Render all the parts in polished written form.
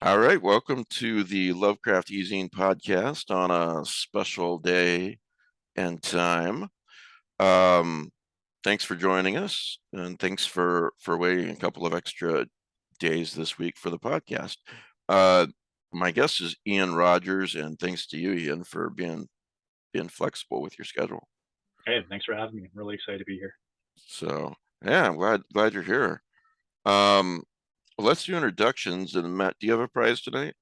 All right, welcome to the Lovecraft Easing podcast on a special day and time. Um, Thanks for joining us, and thanks for waiting a couple of extra days this week for the podcast. Uh, my guest is Ian Rogers, and thanks to you, Ian, for being flexible with your schedule. Hey, thanks for having me. I'm really excited to be here. So yeah, I'm glad you're here. Um, let's do introductions. And Matt, do you have a prize tonight?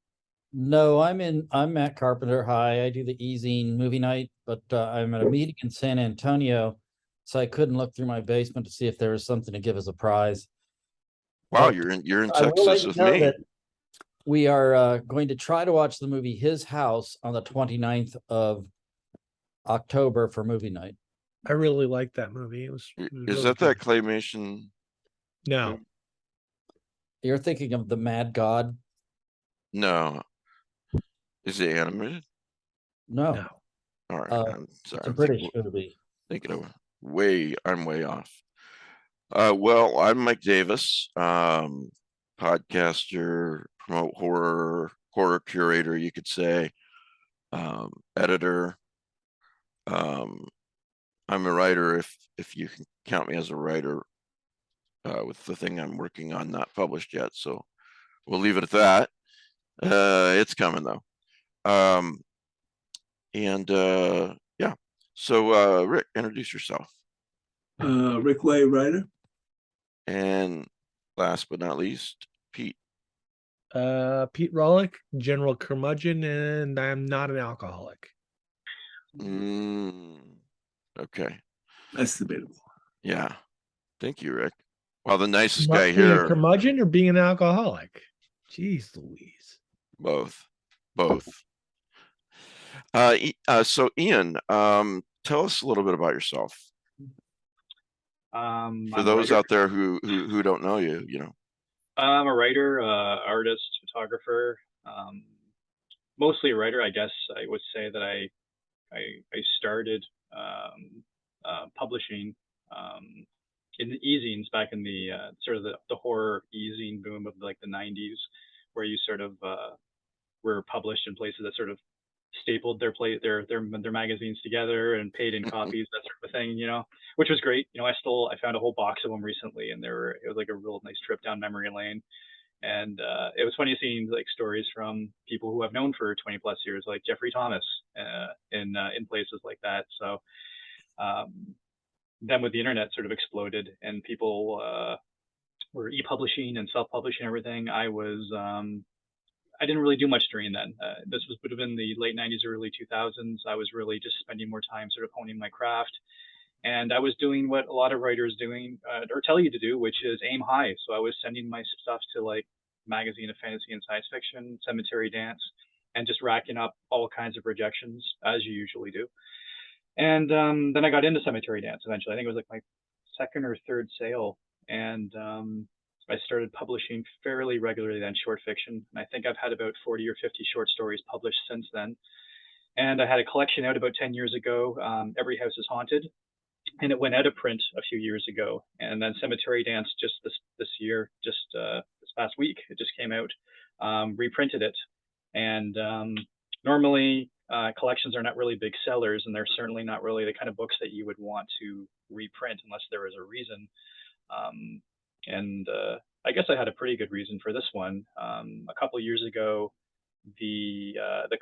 No, I'm Matt Carpenter. Hi, I do the easing movie night, but I'm at a meeting in San Antonio, so I couldn't look through my basement to see if there was something to give as a prize. Wow, But you're in I will let Texas you with know me. that we are going to try to watch the movie His House on the 29th of October for movie night. I really liked that movie. It was Is really that good. claymation? No, You're thinking of the Mad God? No. Is it animated? No, no. All right. I'm it's sorry. a British movie. I'm way off. Well, I'm Mike Davis, podcaster, promote horror curator, you could say, editor. Um, I'm a writer if you can count me as a writer, with the thing I'm working on not published yet. So we'll leave it at that. It's coming though. Um, and yeah. So Rick, introduce yourself. Rick Way, writer. And last but not least, Pete. Pete Rollick, General Curmudgeon, and I'm not an alcoholic. Okay. That's debatable. Yeah. Thank you, Rick. Well, the nicest Being guy a here. curmudgeon or being an alcoholic? Jeez Louise. Both. So Ian, tell us a little bit about yourself. For I'm those a writer. out there who don't know you, I'm a writer, artist, photographer. Mostly a writer. I guess I would say that I started publishing in the easings back in the sort of the horror easing boom of like the 90s, where you sort of were published in places that sort of stapled their magazines together and paid in copies, that sort of thing, which was great. I found a whole box of them recently, and it was like a real nice trip down memory lane. And it was funny seeing like stories from people who I've known for 20 plus years, like Jeffrey Thomas, in places like that. So then with the internet sort of exploded and people were e-publishing and self-publishing everything, I didn't really do much during then. Would have been the late 90s, early 2000s. I was really just spending more time sort of honing my craft. And I was doing what a lot of writers doing or tell you to do, which is aim high. So I was sending my stuff to like Magazine of Fantasy and Science Fiction, Cemetery Dance, and just racking up all kinds of rejections, as you usually do. And then I got into Cemetery Dance eventually. I think it was like my second or third sale. And I started publishing fairly regularly then, short fiction. And I think I've had about 40 or 50 short stories published since then. And I had a collection out about 10 years ago, Every House is Haunted. And it went out of print a few years ago. And then Cemetery Dance just this year, just this past week, it just came out, reprinted it. And normally collections are not really big sellers, and they're certainly not really the kind of books that you would want to reprint unless there was a reason. And I guess I had a pretty good reason for this one. A couple of years ago, the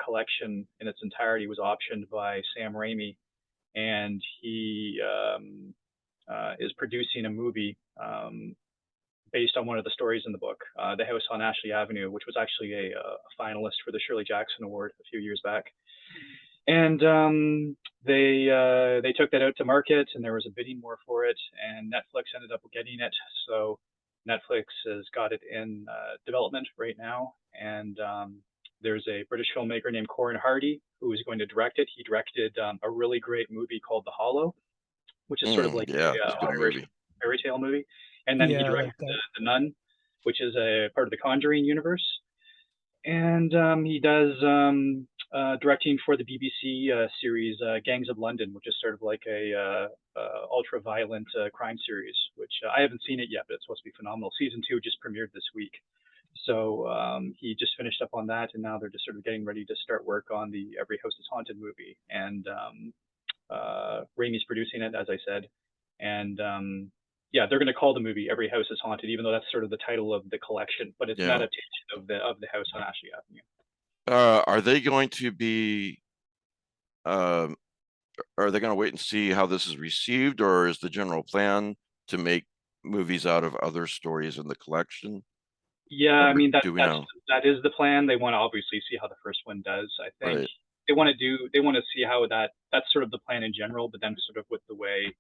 collection in its entirety was optioned by Sam Raimi, and he is producing a movie based on one of the stories in the book, The House on Ashley Avenue, which was actually a finalist for the Shirley Jackson Award a few years back. And they took that out to market, and there was a bidding war for it, and Netflix ended up getting it. So Netflix has got it in development right now, and there's a British filmmaker named Coyne who is going to direct it. He directed a really great movie called The Hollow, which is sort of like yeah, a it's a good Irish movie. fairy tale movie. And then he directed the Nun, which is a part of the Conjuring universe. And he does directing for the BBC series Gangs of London, which is sort of like a ultra-violent crime series, which I haven't seen it yet, but it's supposed to be phenomenal. Season 2 just premiered this week. So he just finished up on that, and now they're just sort of getting ready to start work on the Every House is Haunted movie. And Raimi's producing it, as I said. And yeah, they're going to call the movie Every House is Haunted, even though that's sort of the title of the collection, but it's an Yeah. adaptation of the house on Ashley Avenue. Are they going to be are they going to wait and see how this is received, or is the general plan to make movies out of other stories in the collection? Yeah, I mean Do we know? that is the plan. They want to obviously see how the first one does. I think Right. they want to see how that's sort of the plan in general, but then sort of with the way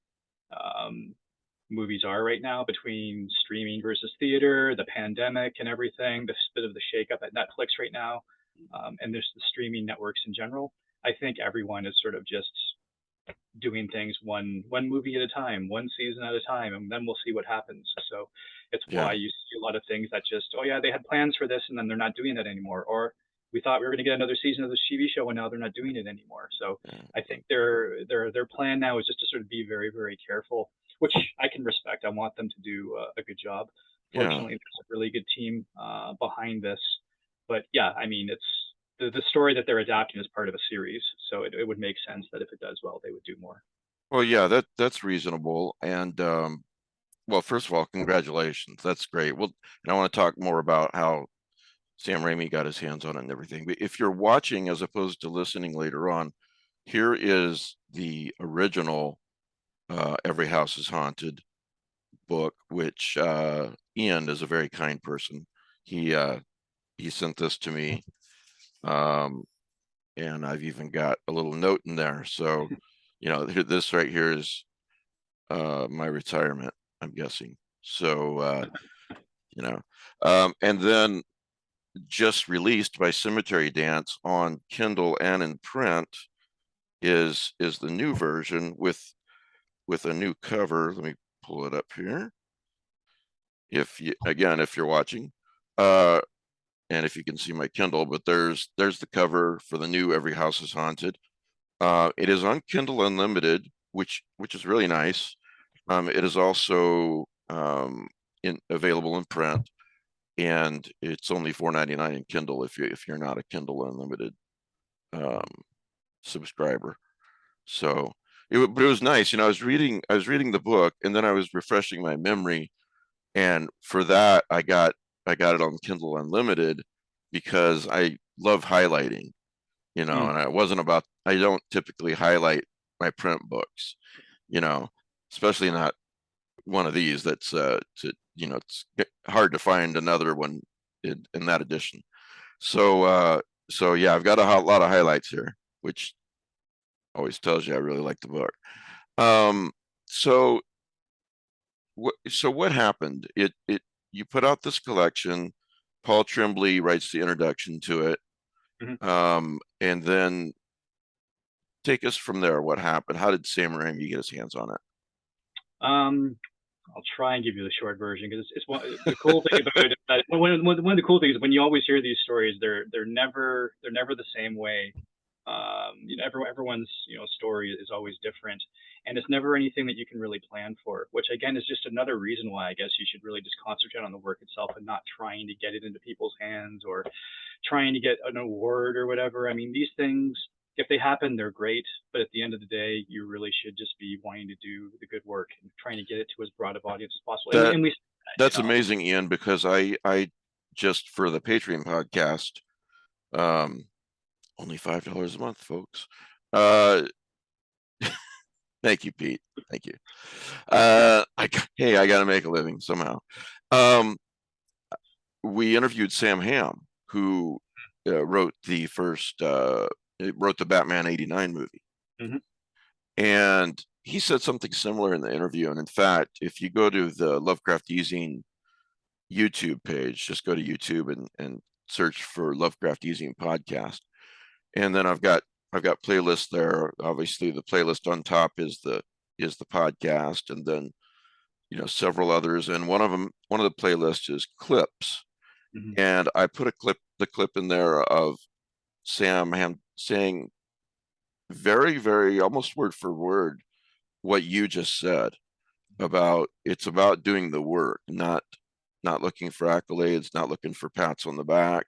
movies are right now, between streaming versus theater, the pandemic and everything, the bit of the shakeup at Netflix right now, and there's the streaming networks in general. I think everyone is sort of just doing things one movie at a time, one season at a time, and then we'll see what happens. So it's why you see a lot of things that just, oh yeah, they had plans for this and then they're not doing it anymore, or we thought we were going to get another season of this TV show and now they're not doing it anymore. So I think their plan now is just to sort of be very, very careful, which I can respect. I want them to do a good job. Fortunately, there's a really good team behind this. But yeah, I mean, it's the story that they're adapting is part of a series, so it would make sense that if it does well, they would do more. Well, yeah, that's reasonable. And well, first of all, congratulations. That's great. Well, and I want to talk more about how Sam Raimi got his hands on it and everything. But if you're watching as opposed to listening later on, here is the original Every House is Haunted book, which Ian is a very kind person. He sent this to me. And I've even got a little note in there. So, you know, this right here is my retirement, I'm guessing. So, you know, and then just released by Cemetery Dance on Kindle and in print is the new version with a new cover. Let me pull it up here. If you're watching, and if you can see my Kindle, but there's the cover for the new Every House is Haunted. It is on Kindle Unlimited, which is really nice. It is also available in print, and it's only $4.99 in Kindle if you're not a Kindle Unlimited subscriber. So but it was nice. You know, I was reading the book, and then I was refreshing my memory, and for that I got it on Kindle Unlimited because I love highlighting, you know, and I don't typically highlight my print books, you know, especially not one of these that's it's hard to find another one in that edition. So yeah, I've got a lot of highlights here, which always tells you I really like the book. So what happened? You put out this collection. Paul Tremblay writes the introduction to it. And then take us from there. What happened? How did Sam Raimi get his hands on it? I'll try and give you the short version because it's the cool thing about it. That one of the cool things is when you always hear these stories, they're never the same way. You know, everyone's story is always different, and it's never anything that you can really plan for. Which again is just another reason why I guess you should really just concentrate on the work itself and not trying to get it into people's hands or trying to get an award or whatever. I mean, these things, if they happen, they're great, but at the end of the day, you really should just be wanting to do the good work and trying to get it to as broad of audience as possible. And that's amazing, Ian, because I just for the Patreon podcast, only $5 a month, folks. Thank you, Pete. Thank you. Hey, I got to make a living somehow. We interviewed Sam Hale, who wrote the Batman '89 movie. And he said something similar in the interview. And in fact, if you go to the Lovecraft Easing YouTube page, just go to YouTube and search for Lovecraft Easing podcast. And then I've got playlists there. Obviously, the playlist on top is the podcast, and then several others. And one of the playlists is clips. And I put the clip in there of Sam saying very, very almost word for word what you just said about it's about doing the work, not not looking for accolades, not looking for pats on the back.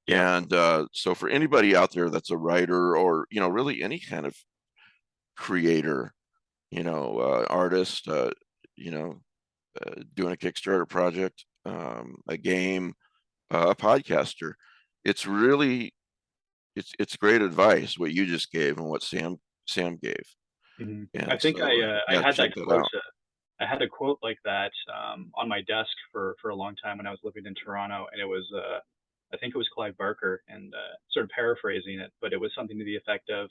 Yeah. And so for anybody out there that's a writer or, really any kind of creator, artist, doing a Kickstarter project, a game, a podcaster, it's really, it's great advice what you just gave and what Sam gave. I And think so, I had check that that quote. out. I had a quote like that on my desk for a long time when I was living in Toronto, and it was I think it was Clive Barker, and sort of paraphrasing it, but it was something to the effect of,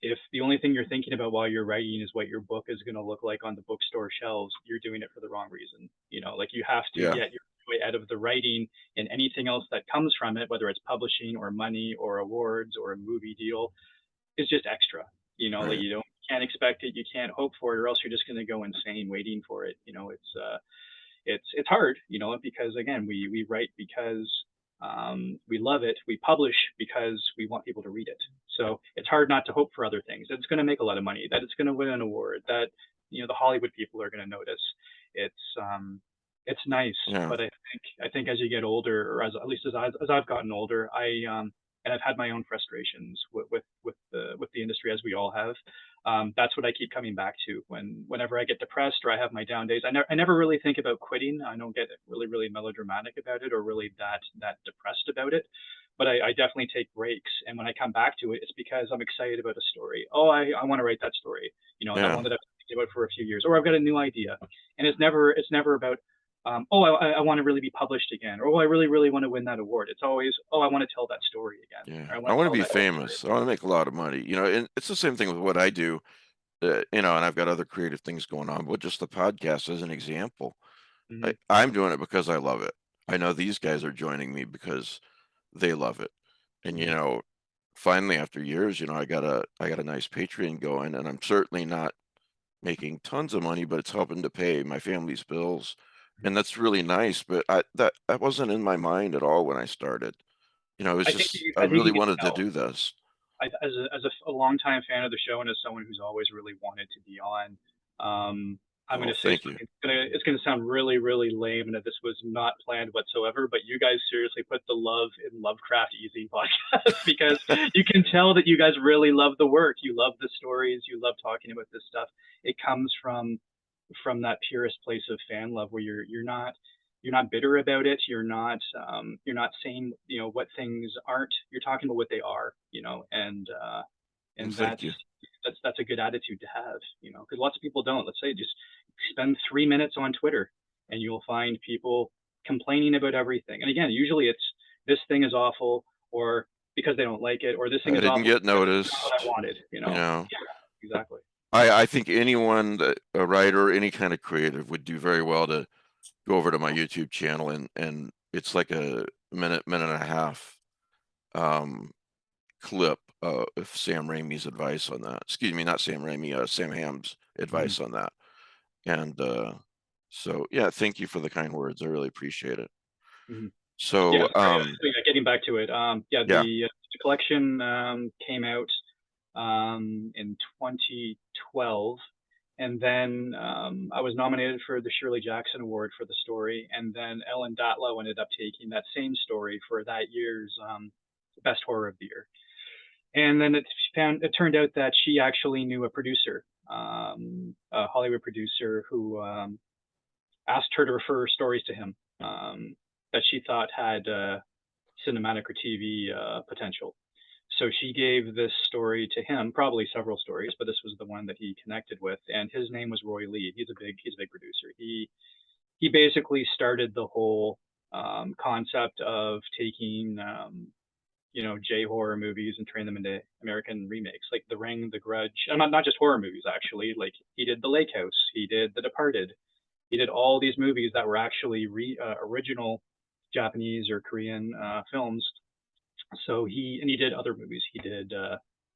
if the only thing you're thinking about while you're writing is what your book is going to look like on the bookstore shelves, you're doing it for the wrong reason. Like you have to Yeah. get your way out of the writing, and anything else that comes from it, whether it's publishing or money or awards or a movie deal, is just extra. Like Right. you can't expect it, you can't hope for it, or else you're just going to go insane waiting for it. It's hard, because again, we write because we love it. We publish because we want people to read it. So it's hard not to hope for other things. That it's going to make a lot of money, that it's going to win an award, that the Hollywood people are going to notice. It's nice, Yeah. but I think as you get older, or at least as I've gotten older, and I've had my own frustrations with the industry, as we all have. That's what I keep coming back to whenever I get depressed or I have my down days. I never really think about quitting. I don't get really melodramatic about it, or really that depressed about it. But I definitely take breaks, and when I come back to it, it's because I'm excited about a story. Oh, I want to write that story. That Yeah. one that I've been thinking about for a few years, or I've got a new idea, and it's never about I want to really be published again, or I really want to win that award. It's always, I want to tell that story again. Yeah. Or I I want to want to tell be that story. famous. I want to make a lot of money, and it's the same thing with what I do, and I've got other creative things going on, but just the podcast as an example. Mm-hmm. I'm doing it because I love it. I know these guys are joining me because they love it. And Mm-hmm. finally after years, I got a nice Patreon going, and I'm certainly not making tons of money, but it's helping to pay my family's bills. And that's really nice, but that wasn't in my mind at all when I started. It was just I I think really you can wanted to tell. do this. As a longtime fan of the show, and as someone who's always really wanted to be on, I'm going Oh, to say thank you. something. It's going to sound really lame, and that this was not planned whatsoever. But you guys seriously put the love in Lovecraft Easy podcast, because you can tell that you guys really love the work. You love the stories. You love talking about this stuff. It comes from that purest place of fan love, where you're not bitter about it. You're not saying what things aren't. You're talking about what they are. And Thank you. that's a good attitude to have. Because lots of people don't. Let's say just spend 3 minutes on Twitter, and you'll find people complaining about everything. And again, usually it's, this thing is awful, or because they don't like it, or this thing I is didn't awful get because it's not what I noticed. wanted. Yeah, exactly. I think anyone a writer, any kind of creative would do very well to go over to my YouTube channel, and it's like a minute and a half clip of Sam Raimi's advice on that. Excuse me, not Sam Raimi, Sam Ham's advice on that. And so yeah, thank you for the kind words. I really appreciate it. Mm-hmm. So Yeah, sorry, getting back to it. yeah. The collection came out in 2012, and then I was nominated for the Shirley Jackson Award for the story, and then Ellen Datlow ended up taking that same story for that year's Best Horror of the Year. And then it turned out that she actually knew a producer, a Hollywood producer, who asked her to refer stories to him that she thought had cinematic or TV potential. So she gave this story to him, probably several stories, but this was the one that he connected with. And his name was Roy Lee. He's a big producer. He basically started the whole concept of taking J horror movies and turning them into American remakes, like The Ring, The Grudge. And not just horror movies, actually. Like, he did The Lake House, he did The Departed, he did all these movies that were actually original Japanese or Korean films. So he did other movies. He did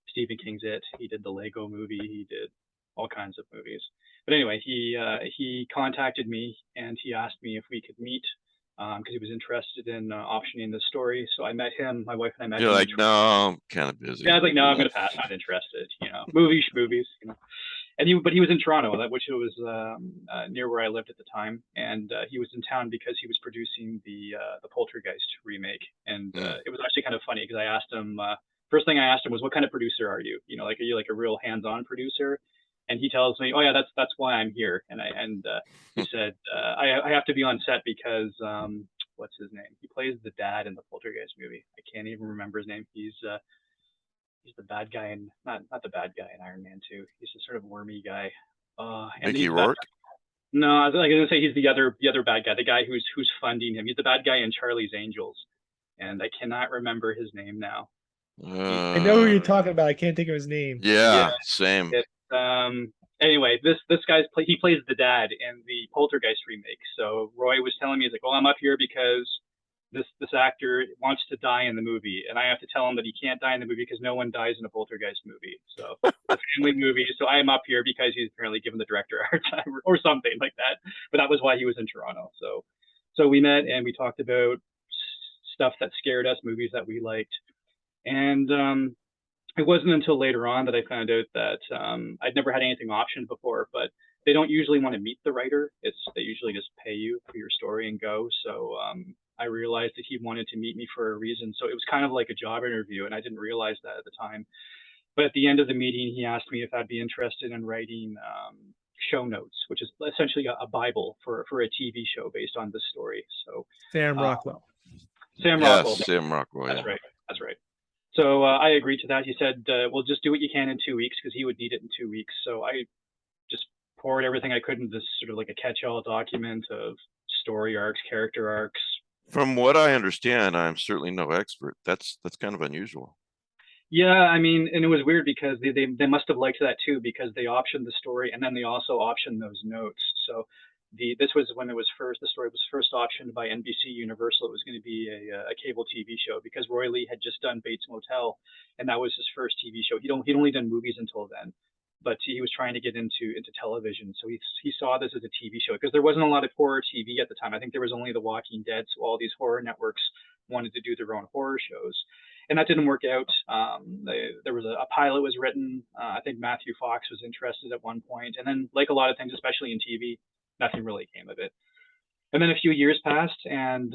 Stephen King's It. He did the Lego Movie. He did all kinds of movies. But anyway, he contacted me, and he asked me if we could meet, because he was interested in optioning the story. So I met him. My wife and I met him. You're like, no, I'm kind of busy. Yeah, I was like, no, I'm gonna pass. Not interested. Movies. but he was in Toronto, which was near where I lived at the time, and he was in town because he was producing the Poltergeist remake, and it was actually kind of funny because I asked him. First thing I asked him was, "What kind of producer are you? You know, like, are you like a real hands-on producer?" And he tells me, "Oh yeah, that's why I'm here." And he said, "I have to be on set because what's his name? He plays the dad in the Poltergeist movie. I can't even remember his name. He's the bad guy in not the bad guy in Iron Man 2. He's the sort of wormy guy. And Mickey Rourke? No, I was gonna say he's the other bad guy, the guy who's funding him. He's the bad guy in Charlie's Angels, and I cannot remember his name now. I know who you're talking about. I can't think of his name. Yeah, same. Anyway, this guy's he plays the dad in the Poltergeist remake. So Roy was telling me, he's like, "Oh, I'm up here because this actor wants to die in the movie, and I have to tell him that he can't die in the movie because no one dies in a Poltergeist movie. So it's a family movie. So I am up here because he's apparently given the director a hard time or something like that. But that was why he was in Toronto. So we met and we talked about stuff that scared us, movies that we liked, and it wasn't until later on that I found out that I'd never had anything optioned before, but they don't usually want to meet the writer. They usually just pay you for your story and go. So I realized that he wanted to meet me for a reason. So it was kind of like a job interview, and I didn't realize that at the time. But at the end of the meeting, he asked me if I'd be interested in writing show notes, which is essentially a Bible for a TV show based on this story. So Sam Rockwell. Sam Rockwell. Sam Rockwell. That's right. That's right. So I agreed to that. He said, "Well, just do what you can in 2 weeks," because he would need it in 2 weeks. So I just poured everything I could into this sort of like a catch-all document of story arcs, character arcs. From what I understand, I'm certainly no expert. That's kind of unusual. Yeah, I mean, and it was weird because they must have liked that too, because they optioned the story and then they also optioned those notes. So this was when the story was first optioned by NBC Universal. It was going to be a cable TV show because Roy Lee had just done Bates Motel, and that was his first TV show. He'd only done movies until then, but he was trying to get into television. So he saw this as a TV show because there wasn't a lot of horror TV at the time. I think there was only The Walking Dead, so all these horror networks wanted to do their own horror shows. And that didn't work out. There was a pilot was written. I think Matthew Fox was interested at one point. And then, like a lot of things, especially in TV, nothing really came of it. And then a few years passed, and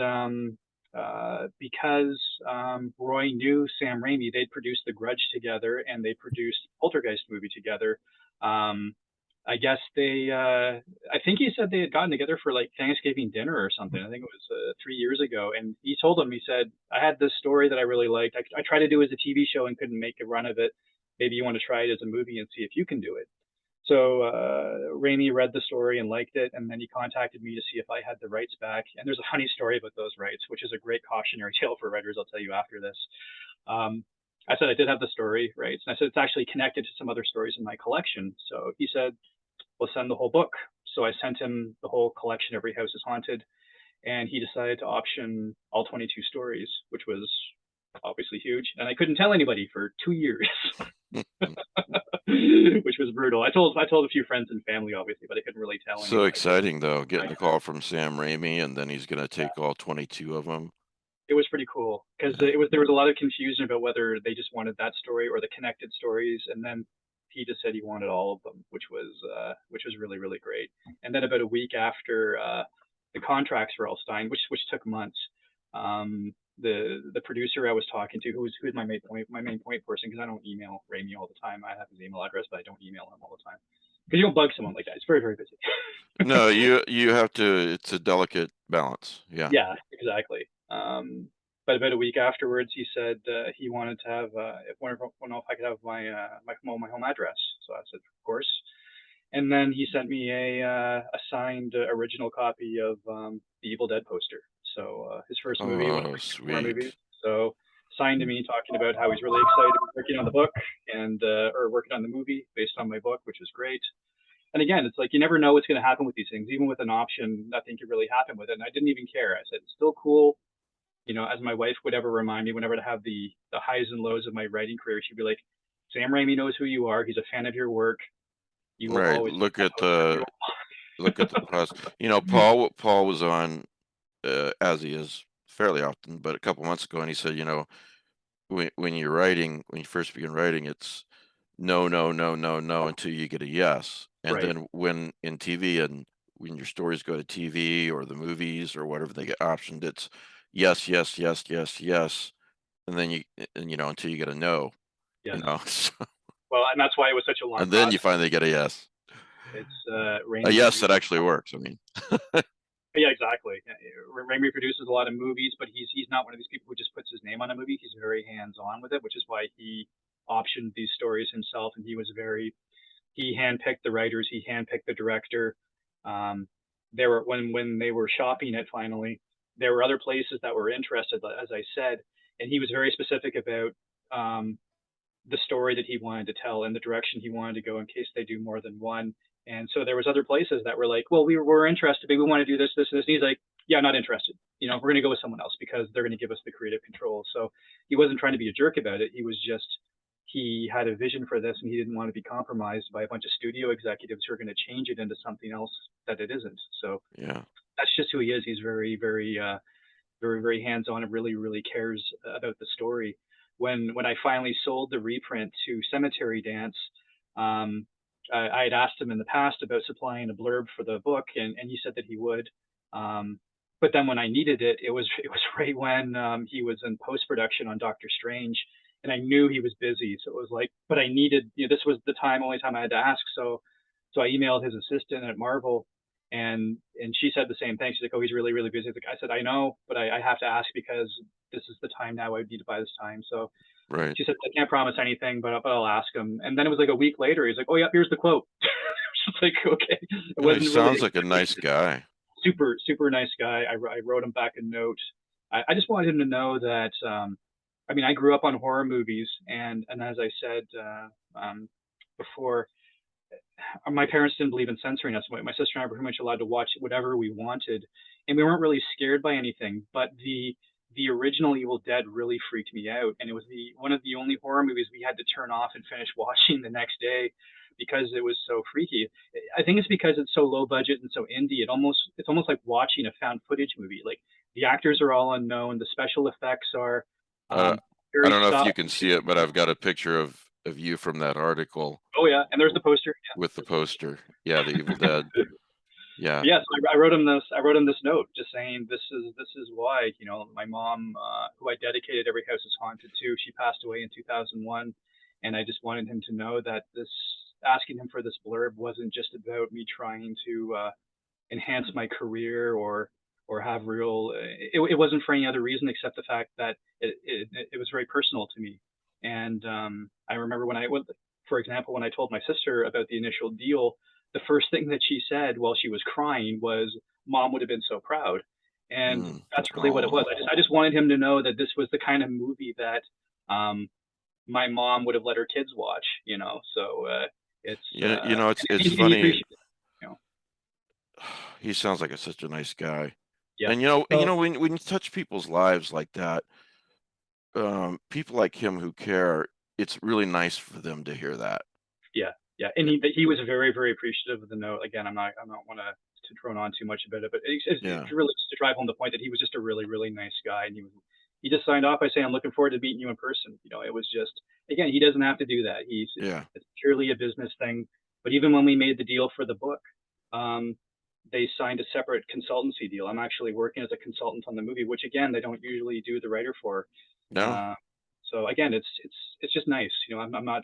because Roy knew Sam Raimi, they'd produced The Grudge together, and they produced Poltergeist movie together. I guess I think he said they had gotten together for like Thanksgiving dinner or something. I think it was 3 years ago. And he told him, he said, "I had this story that I really liked. I tried to do it as a TV show and couldn't make a run of it. Maybe you want to try it as a movie and see if you can do it." So Raimi read the story and liked it, and then he contacted me to see if I had the rights back. And there's a funny story about those rights, which is a great cautionary tale for writers. I'll tell you after this. I said I did have the story rights, and I said it's actually connected to some other stories in my collection. So he said, "We'll send the whole book." So I sent him the whole collection, Every House is Haunted, and he decided to option all 22 stories, which was obviously huge. And I couldn't tell anybody for 2 years, which was brutal. I told a few friends and family, obviously, but I couldn't really tell anybody. So exciting, though, getting a call from Sam Raimi, and then he's going to take all 22 of them. It was pretty cool because there was a lot of confusion about whether they just wanted that story or the connected stories, and then he just said he wanted all of them, which was really, really great. And then about a week after the contracts were all signed, which took months, the producer I was talking to, who was my main point person, because I don't email Raimi all the time. I have his email address, but I don't email him all the time because you don't bug someone like that. It's very, very busy. No, you have to. It's a delicate balance. Yeah. Yeah, exactly. But about a week afterwards, he said he wanted to have if I could have my home address. So I said, of course. And then he sent me a signed original copy of the Evil Dead poster. So his first movie, sweet. Movies. So signed to me talking about how he's really excited to be working on the book and or working on the movie based on my book, which was great. And again, it's like you never know what's going to happen with these things. Even with an option, nothing could really happen with it. And I didn't even care. I said, it's still cool. You know, as my wife would ever remind me, whenever to have the highs and lows of my writing career, she'd be like, "Sam Raimi knows who you are. He's a fan of your work. You will always look at the process. You know, Paul was on, as he is fairly often, but a couple months ago, and he said, you know, when you first begin writing, it's no, no, no, no, no until you get a yes. And Right. then when in TV and when your stories go to TV or the movies or whatever they get optioned, it's yes, yes, yes, yes, yes. And then until you get a no, Yes. so, Well, and that's why it was such a long and then you process. finally get a yes. It's A Raimi yes that produces- actually works. I mean, Yeah, exactly. Raimi produces a lot of movies, but he's not one of these people who just puts his name on a movie. He's very hands-on with it, which is why he optioned these stories himself, and he handpicked the writers, he handpicked the director. There were when they were shopping it finally, there were other places that were interested, as I said, and he was very specific about the story that he wanted to tell and the direction he wanted to go in case they do more than one. And so there was other places that were like, well, we're interested, but we want to do this, this, and this. And he's like, yeah, not interested. We're going to go with someone else because they're going to give us the creative control. So he wasn't trying to be a jerk about it. He had a vision for this and he didn't want to be compromised by a bunch of studio executives who are going to change it into something else that it isn't. So yeah. that's just who he is. He's very, very, very, very hands-on and really, really cares about the story. When I finally sold the reprint to Cemetery Dance, I had asked him in the past about supplying a blurb for the book, and he said that he would. But then when I needed it, it was right when he was in post-production on Doctor Strange, and I knew he was busy. So it was like, but I needed, this was the only time I had to ask. So I emailed his assistant at Marvel, and she said the same thing. She's like, oh, he's really, really busy. I said, I know, but I have to ask because this is the time now. I would need to buy this time. So Right. she said, I can't promise anything, but I'll ask him. And then it was like a week later. He's like, oh, yeah, here's the quote. She's like, okay. He sounds like a nice guy. Super, super nice guy. I wrote him back a note. I just wanted him to know that, I grew up on horror movies. And as I said before, my parents didn't believe in censoring us. My sister and I were pretty much allowed to watch whatever we wanted. And we weren't really scared by anything. But the original Evil Dead really freaked me out, and it was one of the only horror movies we had to turn off and finish watching the next day because it was so freaky. I think it's because it's so low budget and so indie. It's almost like watching a found footage movie. Like the actors are all unknown, the special effects are I very don't know if you soft. can see it, but I've got a picture of you from that article. Oh yeah, and there's the poster. Yeah. With the poster. Yeah, the Evil Dead. Yeah. Yes, I wrote him this note just saying this is why, my mom, who I dedicated Every House is Haunted to, she passed away in 2001, and I just wanted him to know that asking him for this blurb wasn't just about me trying to enhance my career or have real. It wasn't for any other reason except the fact that it was very personal to me. And I remember for example, when I told my sister about the initial deal, the first thing that she said while she was crying was, Mom would have been so proud. And that's really what it was. I just wanted him to know that this was the kind of movie that my mom would have let her kids watch, so it's it's funny. He sounds like such a nice guy. Yeah. And when you touch people's lives like that, people like him who care, it's really nice for them to hear that. Yeah, and he was very, very appreciative of the note. Again, I'm not want to drone on too much about it, but it's really just to drive home the point that he was just a really, really nice guy, and he just signed off by saying, "I'm looking forward to meeting you in person." It was just, again, he doesn't have to do that. It's purely a business thing. But even when we made the deal for the book, they signed a separate consultancy deal. I'm actually working as a consultant on the movie, which again they don't usually do the writer for. No. So again, it's just nice. I'm not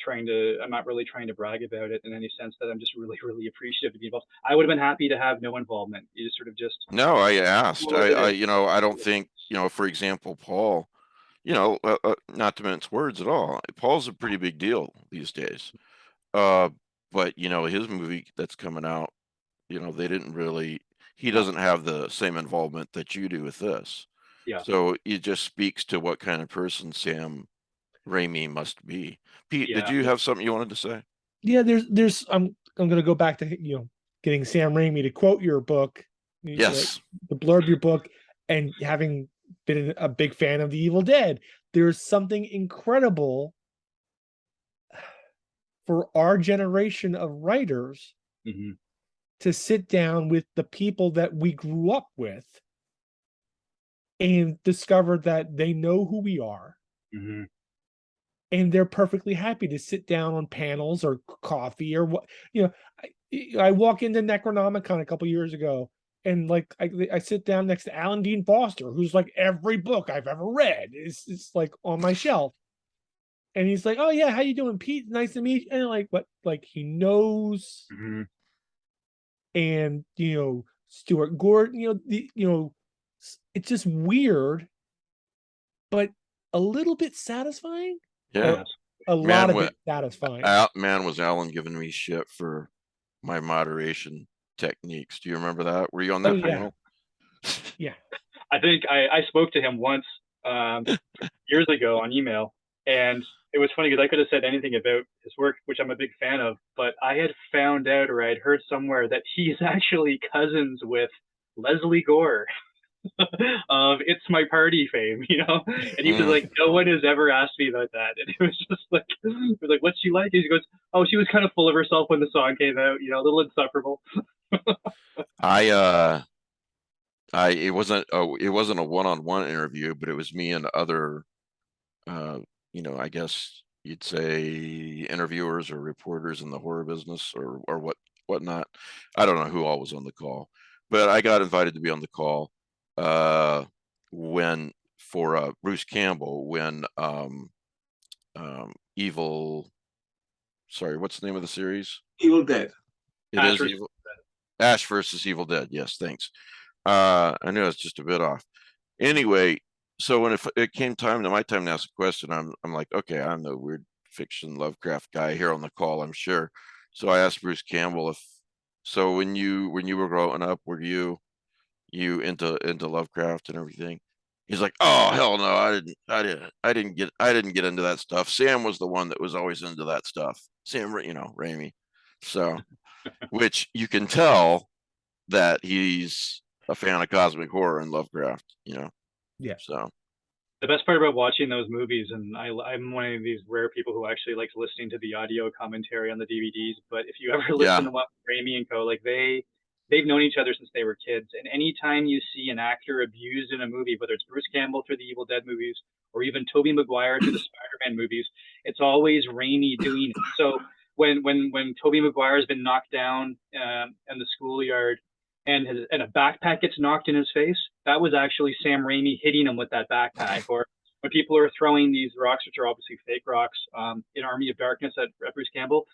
really trying to brag about it in any sense. That I'm just really, really appreciative to be involved. I would have been happy to have no involvement. You just sort of just. No, I asked. I don't think, for example, Paul, not to mince words at all. Paul's a pretty big deal these days. But his movie that's coming out, they didn't really. He doesn't have the same involvement that you do with this. Yeah. So it just speaks to what kind of person Sam Raimi must be. Pete, did you have something you wanted to say? Yeah, there's I'm going to go back to getting Sam Raimi to quote your book. Yes. The blurb your book, and having been a big fan of the Evil Dead, there's something incredible for our generation of writers to sit down with the people that we grew up with and discover that they know who we are. and they're perfectly happy to sit down on panels or coffee or what, I walk into Necronomicon a couple years ago, and like I sit down next to Alan Dean Foster, who's like every book I've ever read is like on my shelf. And he's like, "Oh yeah, how you doing, Pete? Nice to meet you." And like, what? Like he knows, and Stuart Gordon. It's just weird, but a little bit satisfying. Yeah. A lot of it satisfying. Man, was Alan giving me shit for my moderation techniques? Do you remember that? Were you on that panel? Yeah. I think I spoke to him once years ago on email, and it was funny because I could have said anything about his work, which I'm a big fan of, but I had found out, or I'd heard somewhere, that he's actually cousins with Leslie Gore of It's My Party fame, and he was like, no one has ever asked me about that. And it was just like, what's she like? And he goes, oh, she was kind of full of herself when the song came out, a little insufferable. It wasn't a one-on-one interview, but it was me and other I guess you'd say interviewers or reporters in the horror business or whatnot. I don't know who all was on the call, but I got invited to be on the call when for Bruce Campbell when what's the name of the series? Evil Dead. It is Evil Ash versus Evil Dead. Yes, thanks. I knew I was just a bit off. Anyway, so when it came time to my time to ask a question, I'm like, okay, I'm the weird fiction Lovecraft guy here on the call, I'm sure. So I asked Bruce Campbell when you were growing up, were you into Lovecraft and everything? He's like, oh hell no, I didn't get into that stuff. Sam was the one that was always into that stuff. Sam, Raimi. So, which you can tell that he's a fan of cosmic horror and Lovecraft, Yeah. So the best part about watching those movies, and I'm one of these rare people who actually likes listening to the audio commentary on the DVDs. But if you ever listen to Raimi and Co, like they've known each other since they were kids. And anytime you see an actor abused in a movie, whether it's Bruce Campbell through the Evil Dead movies or even Tobey Maguire through the Spider-Man movies, it's always Raimi doing it. So when Tobey Maguire has been knocked down in the schoolyard and a backpack gets knocked in his face, that was actually Sam Raimi hitting him with that backpack. Or when people are throwing these rocks, which are obviously fake rocks, in Army of Darkness at Bruce Campbell,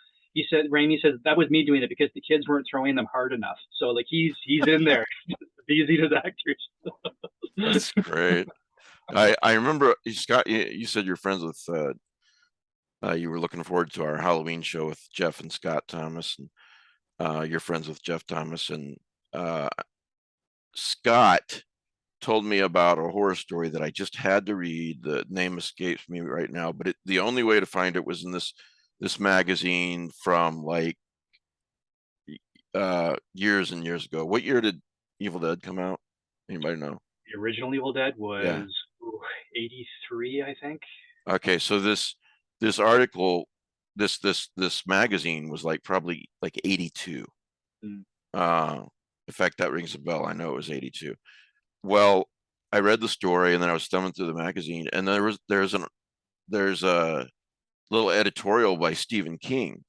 Raimi says that was me doing it because the kids weren't throwing them hard enough. So like he's in there. These actors. That's great. I remember, Scott, you said you're friends with you were looking forward to our Halloween show with Jeff and Scott Thomas, and you're friends with Jeff Thomas, and Scott told me about a horror story that I just had to read. The name escapes me right now, but the only way to find it was in this magazine from like years and years ago. What year did Evil Dead come out? Anybody know? The original Evil Dead was 83, I think. Okay, so this article, this magazine was like probably like 82. In fact, that rings a bell. I know it was 82. Well, I read the story and then I was thumbing through the magazine, and there's a little editorial by Stephen King,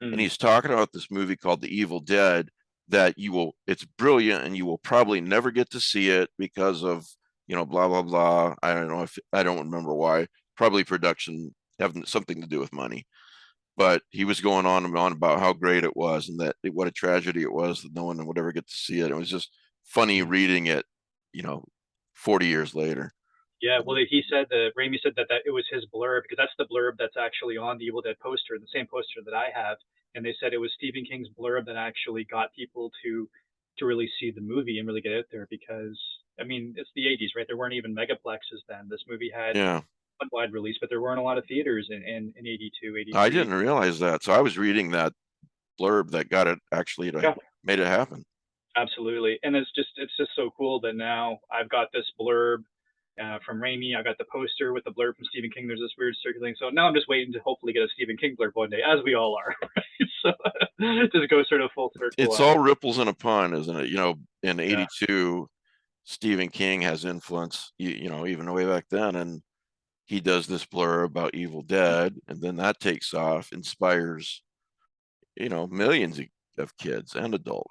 and he's talking about this movie called The Evil Dead that it's brilliant and you will probably never get to see it because of blah blah blah. I don't remember why. Probably production having something to do with money. But he was going on and on about how great it was and what a tragedy it was that no one would ever get to see it. It was just funny reading it, 40 years later. Yeah, well, he said Raimi said that it was his blurb, because that's the blurb that's actually on the Evil Dead poster, the same poster that I have. And they said it was Stephen King's blurb that actually got people to really see the movie and really get out there, because I mean, it's the 80s, right? There weren't even megaplexes then. This movie had wide release, but there weren't a lot of theaters in 82, 83. I didn't realize that. So I was reading that blurb that got it actually made it happen. Absolutely. And it's just so cool that now I've got this blurb from Raimi. I got the poster with the blurb from Stephen King. There's this weird circulating. So now I'm just waiting to hopefully get a Stephen King blurb one day, as we all are. Right? So just go sort of full circle. It's all ripples in a pond, isn't it? In 82, Stephen King has influence, even way back then. And he does this blur about Evil Dead, and then that takes off, inspires, millions of kids and adults.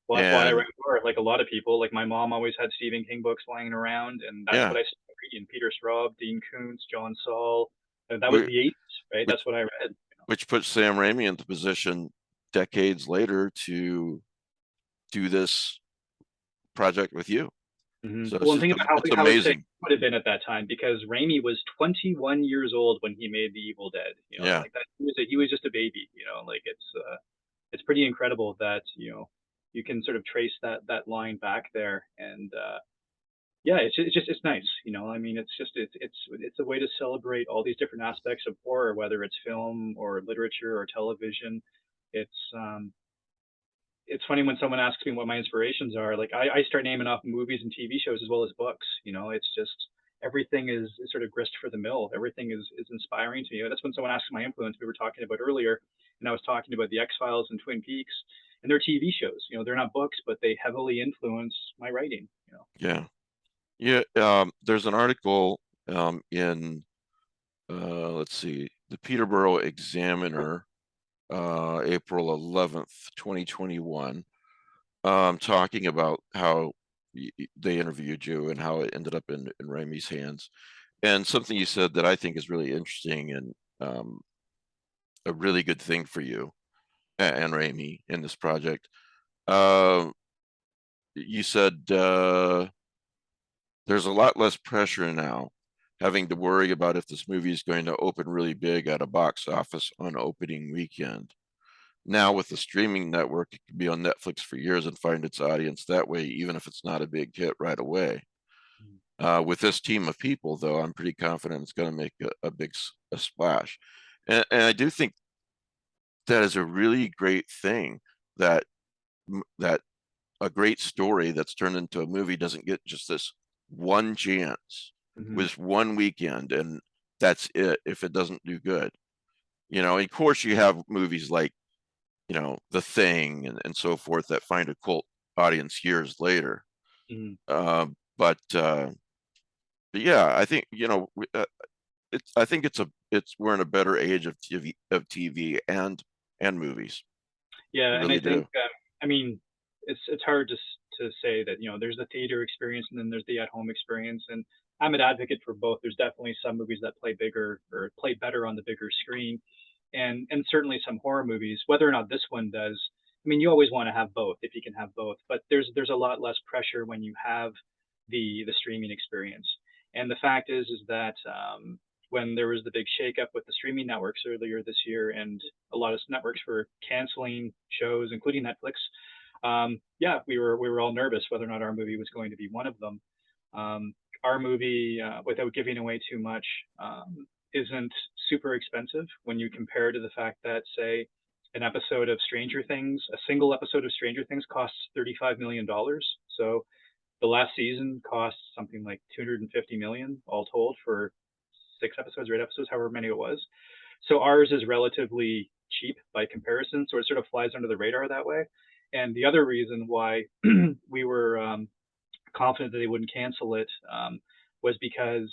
Well, that's why I And read more. Like a lot of people, like my mom always had Stephen King books lying around, and that's yeah, what I started reading. Peter Straub, Dean Koontz, John Saul. That was whi- the 80s, right? which That's what I read. which puts Sam Raimi in the position decades later to do this project with you. So Well, and think about it's how exciting amazing. it would have been at that time, because Raimi was 21 years old when he made The Evil Dead. Yeah, Like that, he was just a baby. Like it's pretty incredible that you can sort of trace that line back there, and yeah, it's nice. I mean, it's a way to celebrate all these different aspects of horror, whether it's film or literature or television. It's um it's funny when someone asks me what my inspirations are. Like I start naming off movies and TV shows as well as books. It's just everything is sort of grist for the mill. Everything is inspiring to me. That's when someone asks my influence we were talking about earlier, and I was talking about the X-Files and Twin Peaks, and they're TV shows. They're not books, but they heavily influence my writing. yeah, yeah. There's an article in let's see, the Peterborough Examiner, April 11th, 2021, talking about how they interviewed you and how it ended up in Raimi's hands. And something you said that I think is really interesting and a really good thing for you and Raimi in this project. You said there's a lot less pressure now, having to worry about if this movie is going to open really big at a box office on opening weekend. Now with the streaming network, it can be on Netflix for years and find its audience that way, even if it's not a big hit right away. With this team of people, though, I'm pretty confident it's going to make a big splash. And I do think that is a really great thing that that a great story that's turned into a movie doesn't get just this one chance with one weekend, and that's it if it doesn't do good. Of course, you have movies like The Thing and so forth that find a cult audience years later. Mm-hmm. But yeah, I think I think we're in a better age of TV and movies. I Yeah, and I really think do. I mean it's hard to say that there's the theater experience and then there's the at home experience, and I'm an advocate for both. There's definitely some movies that play bigger or play better on the bigger screen, and certainly some horror movies. Whether or not this one does, I mean, you always want to have both if you can have both, but there's a lot less pressure when you have the streaming experience. And the fact is that when there was the big shakeup with the streaming networks earlier this year, and a lot of networks were canceling shows, including Netflix. Yeah, we were all nervous whether or not our movie was going to be one of them. Our movie, without giving away too much, isn't super expensive when you compare to the fact that, say, an episode of Stranger Things, a single episode of Stranger Things costs $35 million. So the last season costs something like 250 million all told for 6 episodes or 8 episodes, however many it was. So ours is relatively cheap by comparison, so it sort of flies under the radar that way. And the other reason why we were confident that they wouldn't cancel it was because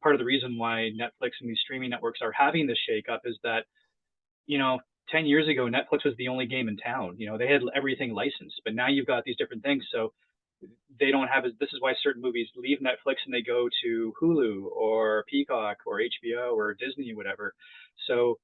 part of the reason why Netflix and these streaming networks are having this shakeup is that 10 years ago Netflix was the only game in town. They had everything licensed, but now you've got these different things. So they don't have this is why certain movies leave Netflix and they go to Hulu or Peacock or HBO or Disney, whatever. So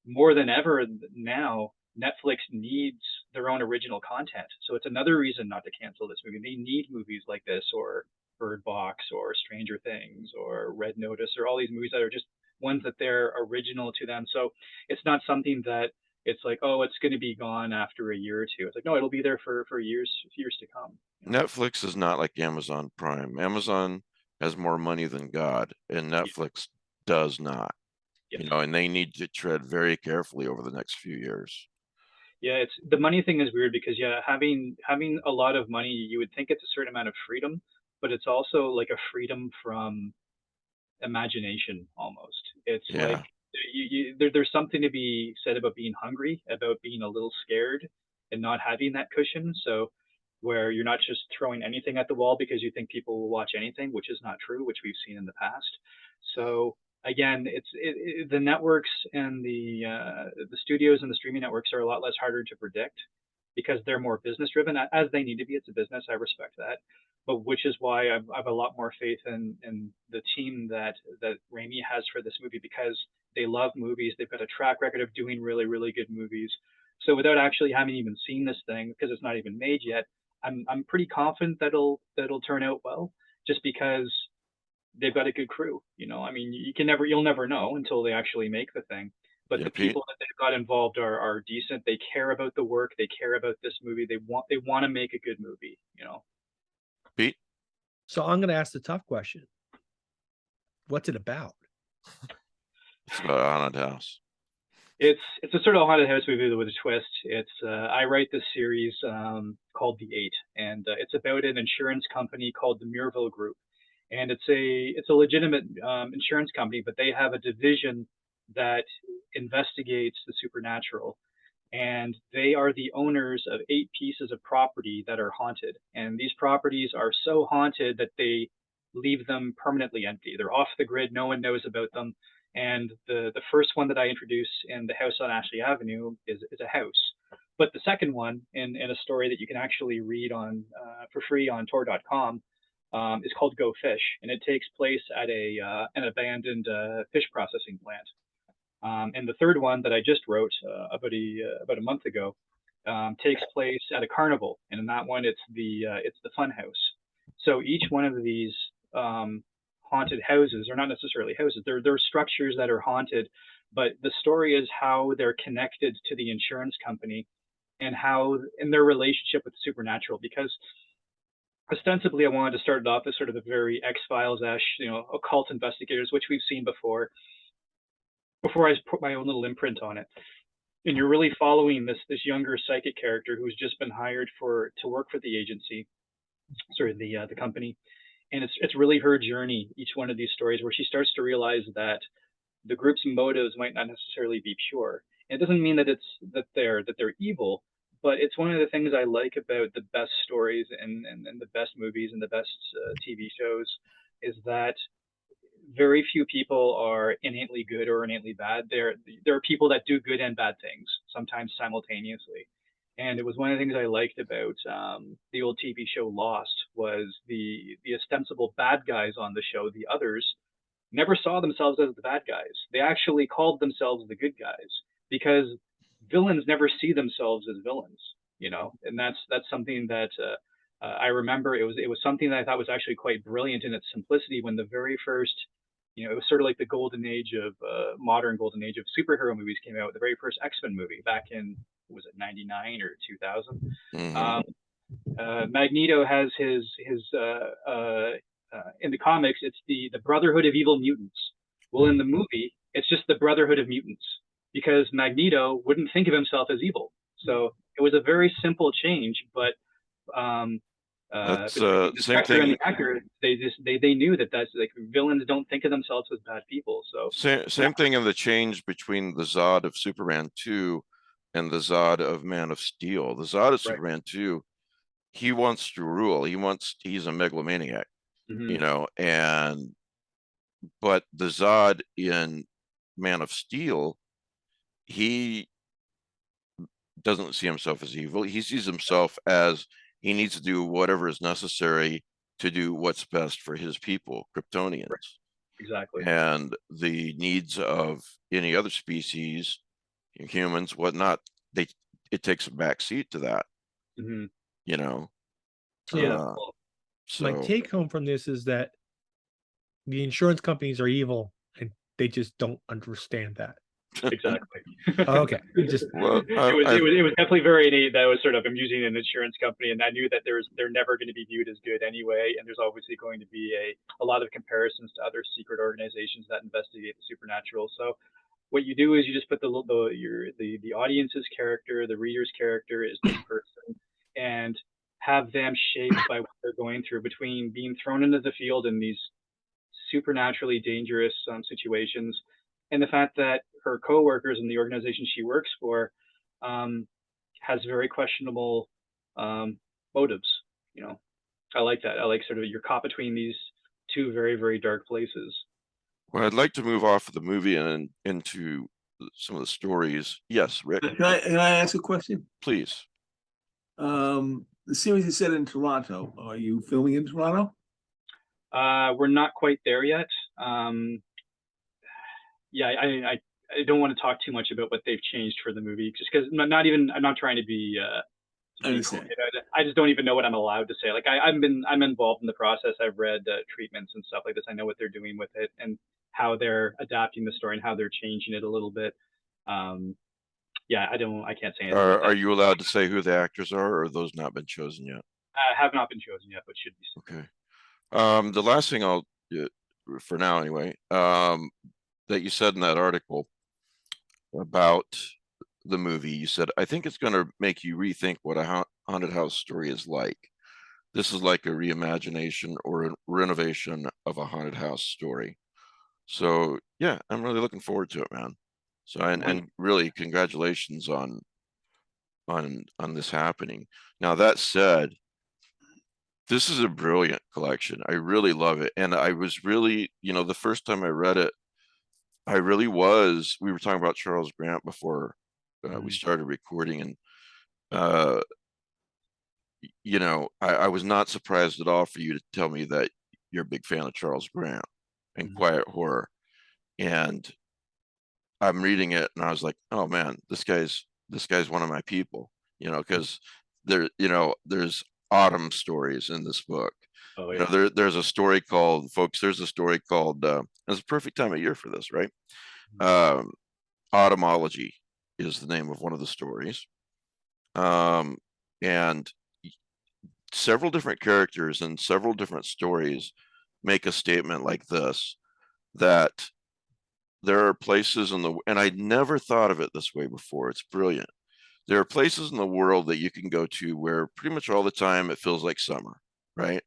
more than ever now, Netflix needs their own original content. So it's another reason not to cancel this movie. They need movies like this, or Bird Box, or Stranger Things, or Red Notice, or all these movies that are just ones that they're original to them. So it's not something that it's like, oh, it's going to be gone after a year or two. It's like, no, it'll be there for years to come. Netflix is not like Amazon Prime. Amazon has more money than God, and Netflix does not. Yes. And they need to tread very carefully over the next few years. Yeah, it's the money thing is weird because having a lot of money, you would think it's a certain amount of freedom, but it's also like a freedom from imagination almost. It's like Yeah. there's something to be said about being hungry, about being a little scared and not having that cushion. So where you're not just throwing anything at the wall because you think people will watch anything, which is not true, which we've seen in the past. So again, the networks and the studios and the streaming networks are a lot less harder to predict because they're more business driven, as they need to be. It's a business. I respect that, but which is why I've a lot more faith in the team that Raimi has for this movie, because they love movies. They've got a track record of doing really, really good movies. So without actually having even seen this thing, because it's not even made yet, I'm pretty confident that'll turn out well, just because they've got a good crew. I mean, you'll never know until they actually make the thing. But Yeah, the Pete. people that they've got involved are decent. They care about the work. They care about this movie. They want to make a good movie. Pete. So I'm going to ask the tough question. What's it about? It's about a haunted house. It's a sort of haunted house movie with a twist. It's I write this series called The Eight, and it's about an insurance company called the Muirville Group, and it's a legitimate insurance company, but they have a division that investigates the supernatural, and they are the owners of 8 pieces of property that are haunted, and these properties are so haunted that they leave them permanently empty. They're off the grid. No one knows about them. And the first one that I introduce in the house on Ashley Avenue is a house. But the second one, in a story that you can actually read on for free on Tor.com, is called Go Fish, and it takes place at an abandoned fish processing plant. And the third one that I just wrote about a month ago takes place at a carnival, and in that one it's the fun house. So each one of these haunted houses are not necessarily houses. They're structures that are haunted, but the story is how they're connected to the insurance company and how in their relationship with the supernatural. Because ostensibly, I wanted to start it off as sort of a very X-Files-esque, occult investigators, which we've seen before I put my own little imprint on it. And you're really following this younger psychic character who's just been hired to work for the agency, the company. And it's really her journey, each one of these stories, where she starts to realize that the group's motives might not necessarily be pure. And it doesn't mean that they're evil, but it's one of the things I like about the best stories and the best movies and the best TV shows is that very few people are innately good or innately bad. There are people that do good and bad things, sometimes simultaneously. And it was one of the things I liked about the old TV show Lost was the ostensible bad guys on the show, the others, never saw themselves as the bad guys. They actually called themselves the good guys, because villains never see themselves as villains, and that's something that I remember. It was something that I thought was actually quite brilliant in its simplicity when the very first, it was sort of like the golden age of modern golden age of superhero movies came out. The very first X-Men movie back in, was it 99 or 2000? Mm-hmm. Magneto has his in the comics, it's the Brotherhood of Evil Mutants. Well, in the movie, it's just the Brotherhood of Mutants, because Magneto wouldn't think of himself as evil. So it was a very simple change, but That's the same director thing. and the actor, they knew that's like villains don't think of themselves as bad people. So Same thing in the change between the Zod of Superman 2 and the Zod of Man of Steel. The Zod of Right. Superman 2, he wants to rule. He's a megalomaniac, but the Zod in Man of Steel, he doesn't see himself as evil. He sees himself as he needs to do whatever is necessary to do what's best for his people, Kryptonians. Right. Exactly. And the needs of any other species, humans, whatnot, it takes a back seat to that. So my take home from this is that the insurance companies are evil and they just don't understand that. Exactly. Okay. It was definitely very neat. That was sort of, I'm using an insurance company, and I knew that they're never going to be viewed as good anyway, and there's obviously going to be a lot of comparisons to other secret organizations that investigate the supernatural. So what you do is you just put the audience's character, the reader's character is this person, and have them shaped by what they're going through, between being thrown into the field in these supernaturally dangerous situations, and the fact that her coworkers in the organization she works for has very questionable motives. I like that. I like sort of you're caught between these two very, very dark places. Well, I'd like to move off of the movie and into some of the stories. Yes, Rick, Can I ask a question? please. The series is set in Toronto. Are you filming in Toronto? We're not quite there yet. Yeah, I don't want to talk too much about what they've changed for the movie, just because I'm not trying to be. I understand. I just don't even know what I'm allowed to say. Like I'm involved in the process. I've read treatments and stuff like this. I know what they're doing with it and how they're adapting the story and how they're changing it a little bit. Yeah, I can't say anything about Are that. you allowed to say who the actors are, or are those not been chosen yet? Have not been chosen yet, but should be soon. Okay. The last thing I'll, for now anyway, that you said in that article about the movie, you said, I think it's going to make you rethink what a haunted house story is like. This is like a reimagination or a renovation of a haunted house story. So yeah, I'm really looking forward to it, man. So and really congratulations on this happening. Now that said, this is a brilliant collection. I really love it. And I was really, the first time I read it, I really was, we were talking about Charles Grant before we started recording, and I was not surprised at all for you to tell me that you're a big fan of Charles Grant and quiet horror. And I'm reading it and I was like, oh man, this guy's one of my people, because there's autumn stories in this book. Oh, yeah. There's a story called, it's a perfect time of year for this, right? Autumnology is the name of one of the stories. And several different characters and several different stories make a statement like this, that there are places and I'd never thought of it this way before. It's brilliant. There are places in the world that you can go to where pretty much all the time it feels like summer, right?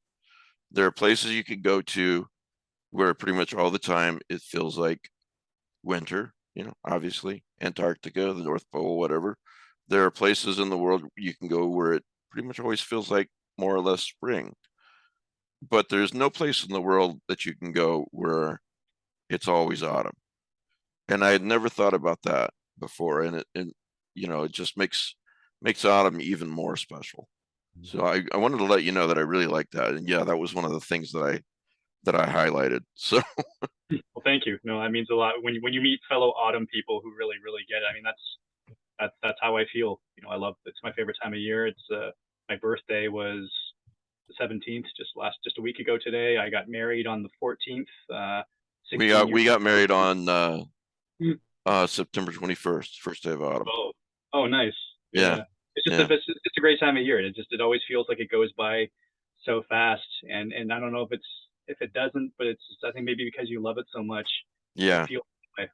There are places you can go to where pretty much all the time it feels like winter, obviously, Antarctica, the North Pole, whatever. There are places in the world you can go where it pretty much always feels like more or less spring. But there's no place in the world that you can go where it's always autumn. And I had never thought about that before. And it just makes autumn even more special. So I wanted to let you know that I really like that. And yeah, that was one of the things that I highlighted. So Well, thank you. No, that means a lot when you meet fellow autumn people who really get it. I mean, that's how I feel. I love it's my favorite time of year. It's my birthday was the 17th, just a week ago today. I got married on the 14th. we got married on September 21st, first day of autumn. Oh, nice. Yeah. It's just it's a great time of year. It always feels like it goes by so fast. And I don't know if it doesn't, but I think maybe because you love it so much. Yeah. It feels like,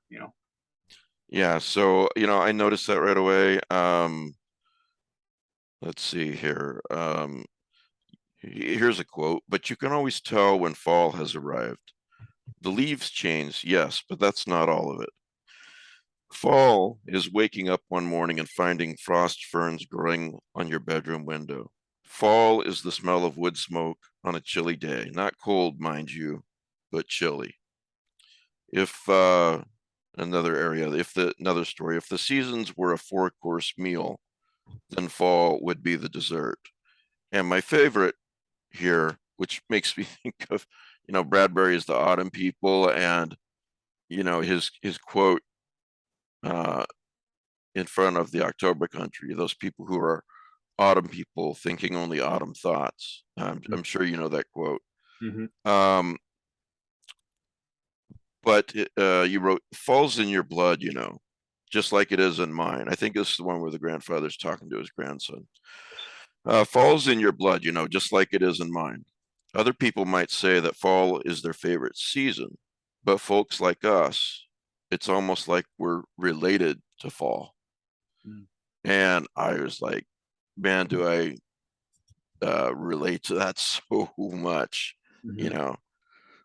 Yeah. So, I noticed that right away. Let's see here. Here's a quote, but you can always tell when fall has arrived. The leaves change, yes, but that's not all of it. Fall is waking up one morning and finding frost ferns growing on your bedroom window. Fall is the smell of wood smoke on a chilly day, not cold, mind you, but chilly. If another story, if the seasons were a 4-course meal, then fall would be the dessert. And my favorite here, which makes me think of, Bradbury is the autumn people, and his quote in front of the October country, those people who are autumn people thinking only autumn thoughts. I'm sure you know that quote. But you wrote, falls in your blood, just like it is in mine. I think this is the one where the grandfather's talking to his grandson. Falls in your blood, just like it is in mine. Other people might say that fall is their favorite season, but folks like us, it's almost like we're related to fall. And I was like, man, do I relate to that so much,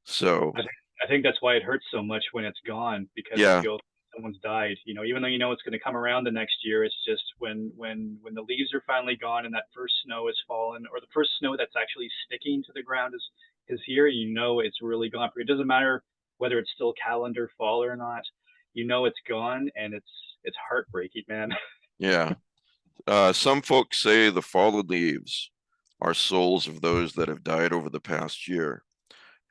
So I think that's why it hurts so much when it's gone, because it feels like someone's died. Even though it's going to come around the next year, it's just when the leaves are finally gone and that first snow has fallen, or the first snow that's actually sticking to the ground is here. It's really gone. It doesn't matter whether it's still calendar fall or not, you know it's gone, and it's heartbreaking, man. Yeah. Some folks say the fallen leaves are souls of those that have died over the past year,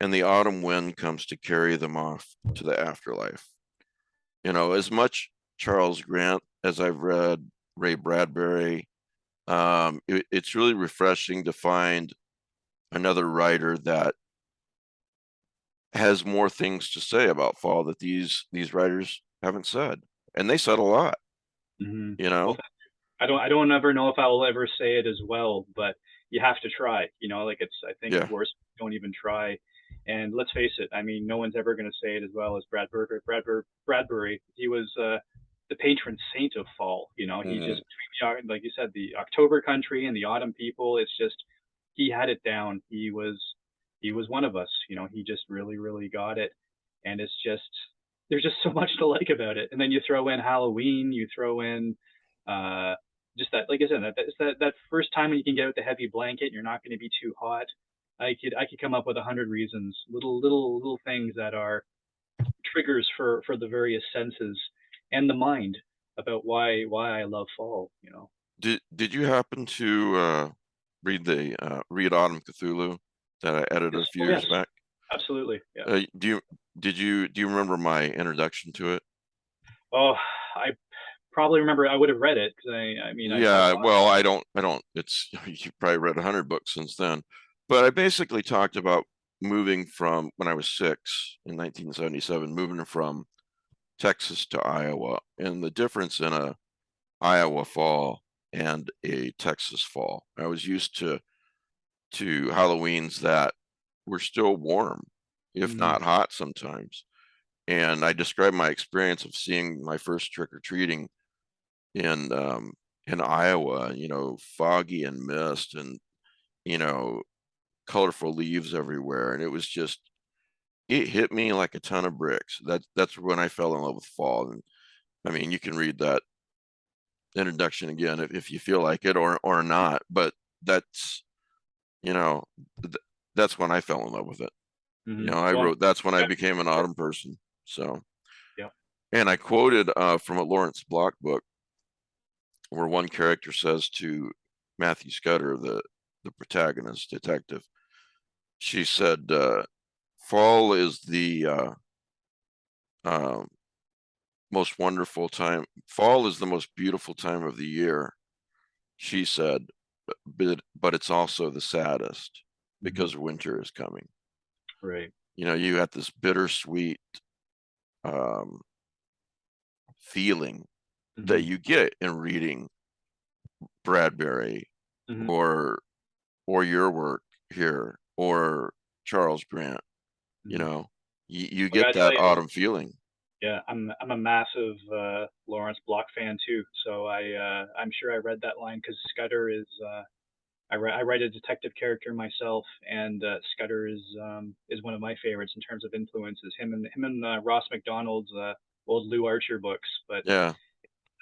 and the autumn wind comes to carry them off to the afterlife. You know, as much Charles Grant as I've read, Ray Bradbury, it's really refreshing to find another writer that has more things to say about fall that these writers haven't said, and they said a lot. Mm-hmm. You know, Well, I don't ever know if I will ever say it as well, but you have to try. You know, like I think yeah, it's worse if you don't even try. And let's face it, I mean, no one's ever going to say it as well as Bradbury. He was the patron saint of fall. You know, he just, like you said, the October country and the autumn people. It's just, he had it down. He was one of us. You know, he just really, really got it. And it's just, there's just so much to like about it. And then you throw in Halloween, you throw in just that, like I said, that first time when you can get out the heavy blanket, you're not going to be too hot. I could come up with 100 reasons, little things that are triggers for the various senses and the mind about why I love fall. You know. Did you happen to read Autumn Cthulhu that I edited a few years back? Absolutely. Yeah. Do you remember my introduction to it? Oh, I probably remember. I would have read it because I mean, yeah. Well, I don't. It's you probably read 100 books since then, but I basically talked about moving from when I was 6 in 1977, moving from Texas to Iowa, and the difference in a Iowa fall and a Texas fall. I was used to Halloweens that were still warm, if not hot sometimes. And I described my experience of seeing my first trick-or-treating in Iowa, you know, foggy and mist and, you know, colorful leaves everywhere. And it was just, it hit me like a ton of bricks. That's when I fell in love with fall. And I mean, you can read that introduction again if you feel like it or not, but that's, you know, that's when I fell in love with it. You know, I wrote, that's when I became an autumn person. So, yeah. And I quoted from a Lawrence Block book where one character says to Matthew Scudder, the protagonist detective, she said, fall is the most wonderful time. Fall is the most beautiful time of the year, she said, but it's also the saddest because winter is coming. Right. You know, you got this bittersweet feeling that you get in reading Bradbury or your work here or Charles Grant. You know, you get that autumn feeling. Yeah, I'm a massive Lawrence Block fan too, so I'm sure I read that line because Scudder is I write a detective character myself, and Scudder is one of my favorites in terms of influences. Him and Ross McDonald's old Lou Archer books. But yeah,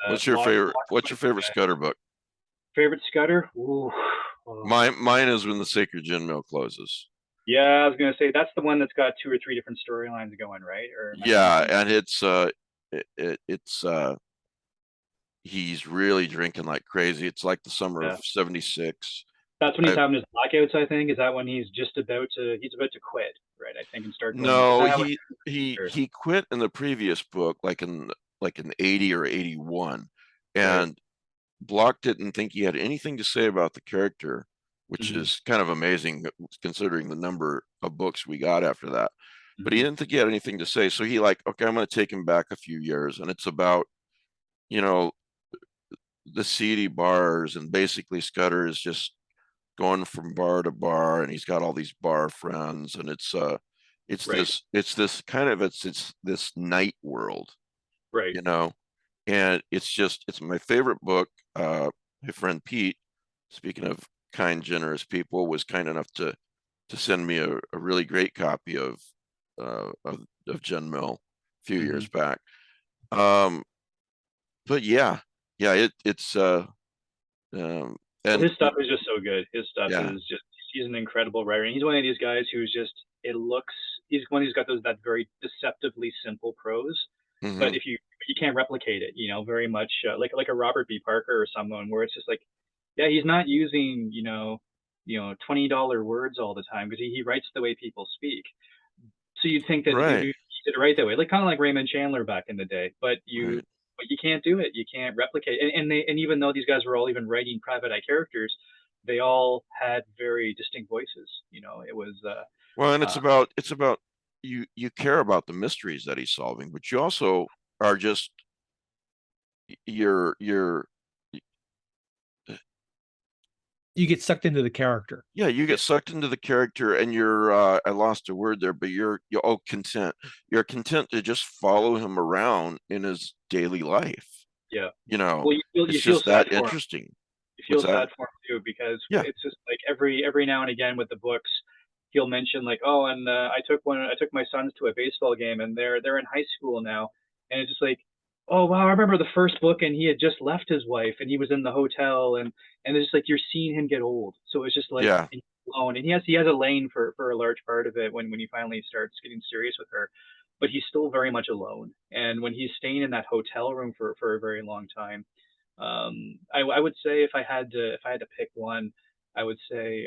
what's your favorite? What's your favorite Scudder book? Favorite Scudder? Ooh. Mine is When the Sacred Gin Mill Closes. Yeah, I was gonna say that's the one that's got 2 or 3 different storylines going, right? Or yeah, and it's he's really drinking like crazy. It's like the summer of '76. That's when he's having his blackouts, I think. Is that when he's about to quit, right? I think, and start going. No, he quit in the previous book, like in 80 or 81, and Block didn't think he had anything to say about the character, which is kind of amazing considering the number of books we got after that. But he didn't think he had anything to say, so he like, okay, I'm going to take him back a few years, and it's about, you know, the seedy bars, and basically Scudder is just going from bar to bar, and he's got all these bar friends, and it's this kind of it's this night world, right? You know, and it's my favorite book. My friend Pete, speaking of kind, generous people, was kind enough to send me a really great copy of Gin Mill a few years back. But yeah, it's and his stuff is just so good. His stuff is just, he's an incredible writer. And he's one of these guys who's just, he's one who's got that very deceptively simple prose. But Mhm. if you can't replicate it, very much like a Robert B. Parker or someone where it's just like, yeah, he's not using $20 words all the time because he writes the way people speak. So you'd think that he Right. did it right that way, like kind of like Raymond Chandler back in the day. But you Right. can't do it. You can't replicate. And even though these guys were all even writing private eye characters, they all had very distinct voices. It was Well, and it's about you care about the mysteries that he's solving, but you also are just you're You get sucked into the character. yeah, you get sucked into the character and you're I lost a word there, but you're content. You're content to just follow him around in his daily life. yeah. You know, Well, you it's feel just sad that for him. interesting. You feel What's that? sad for him too because Yeah. it's just like every now and again with the books, he'll mention like, oh, and I took my sons to a baseball game and they're in high school now, and it's just like, oh wow, I remember the first book and he had just left his wife and he was in the hotel and it's just like you're seeing him get old, so it's just like Yeah. alone, and he has Elaine for a large part of it when he finally starts getting serious with her, but he's still very much alone, and when he's staying in that hotel room for a very long time. I would say if I had to pick one, I would say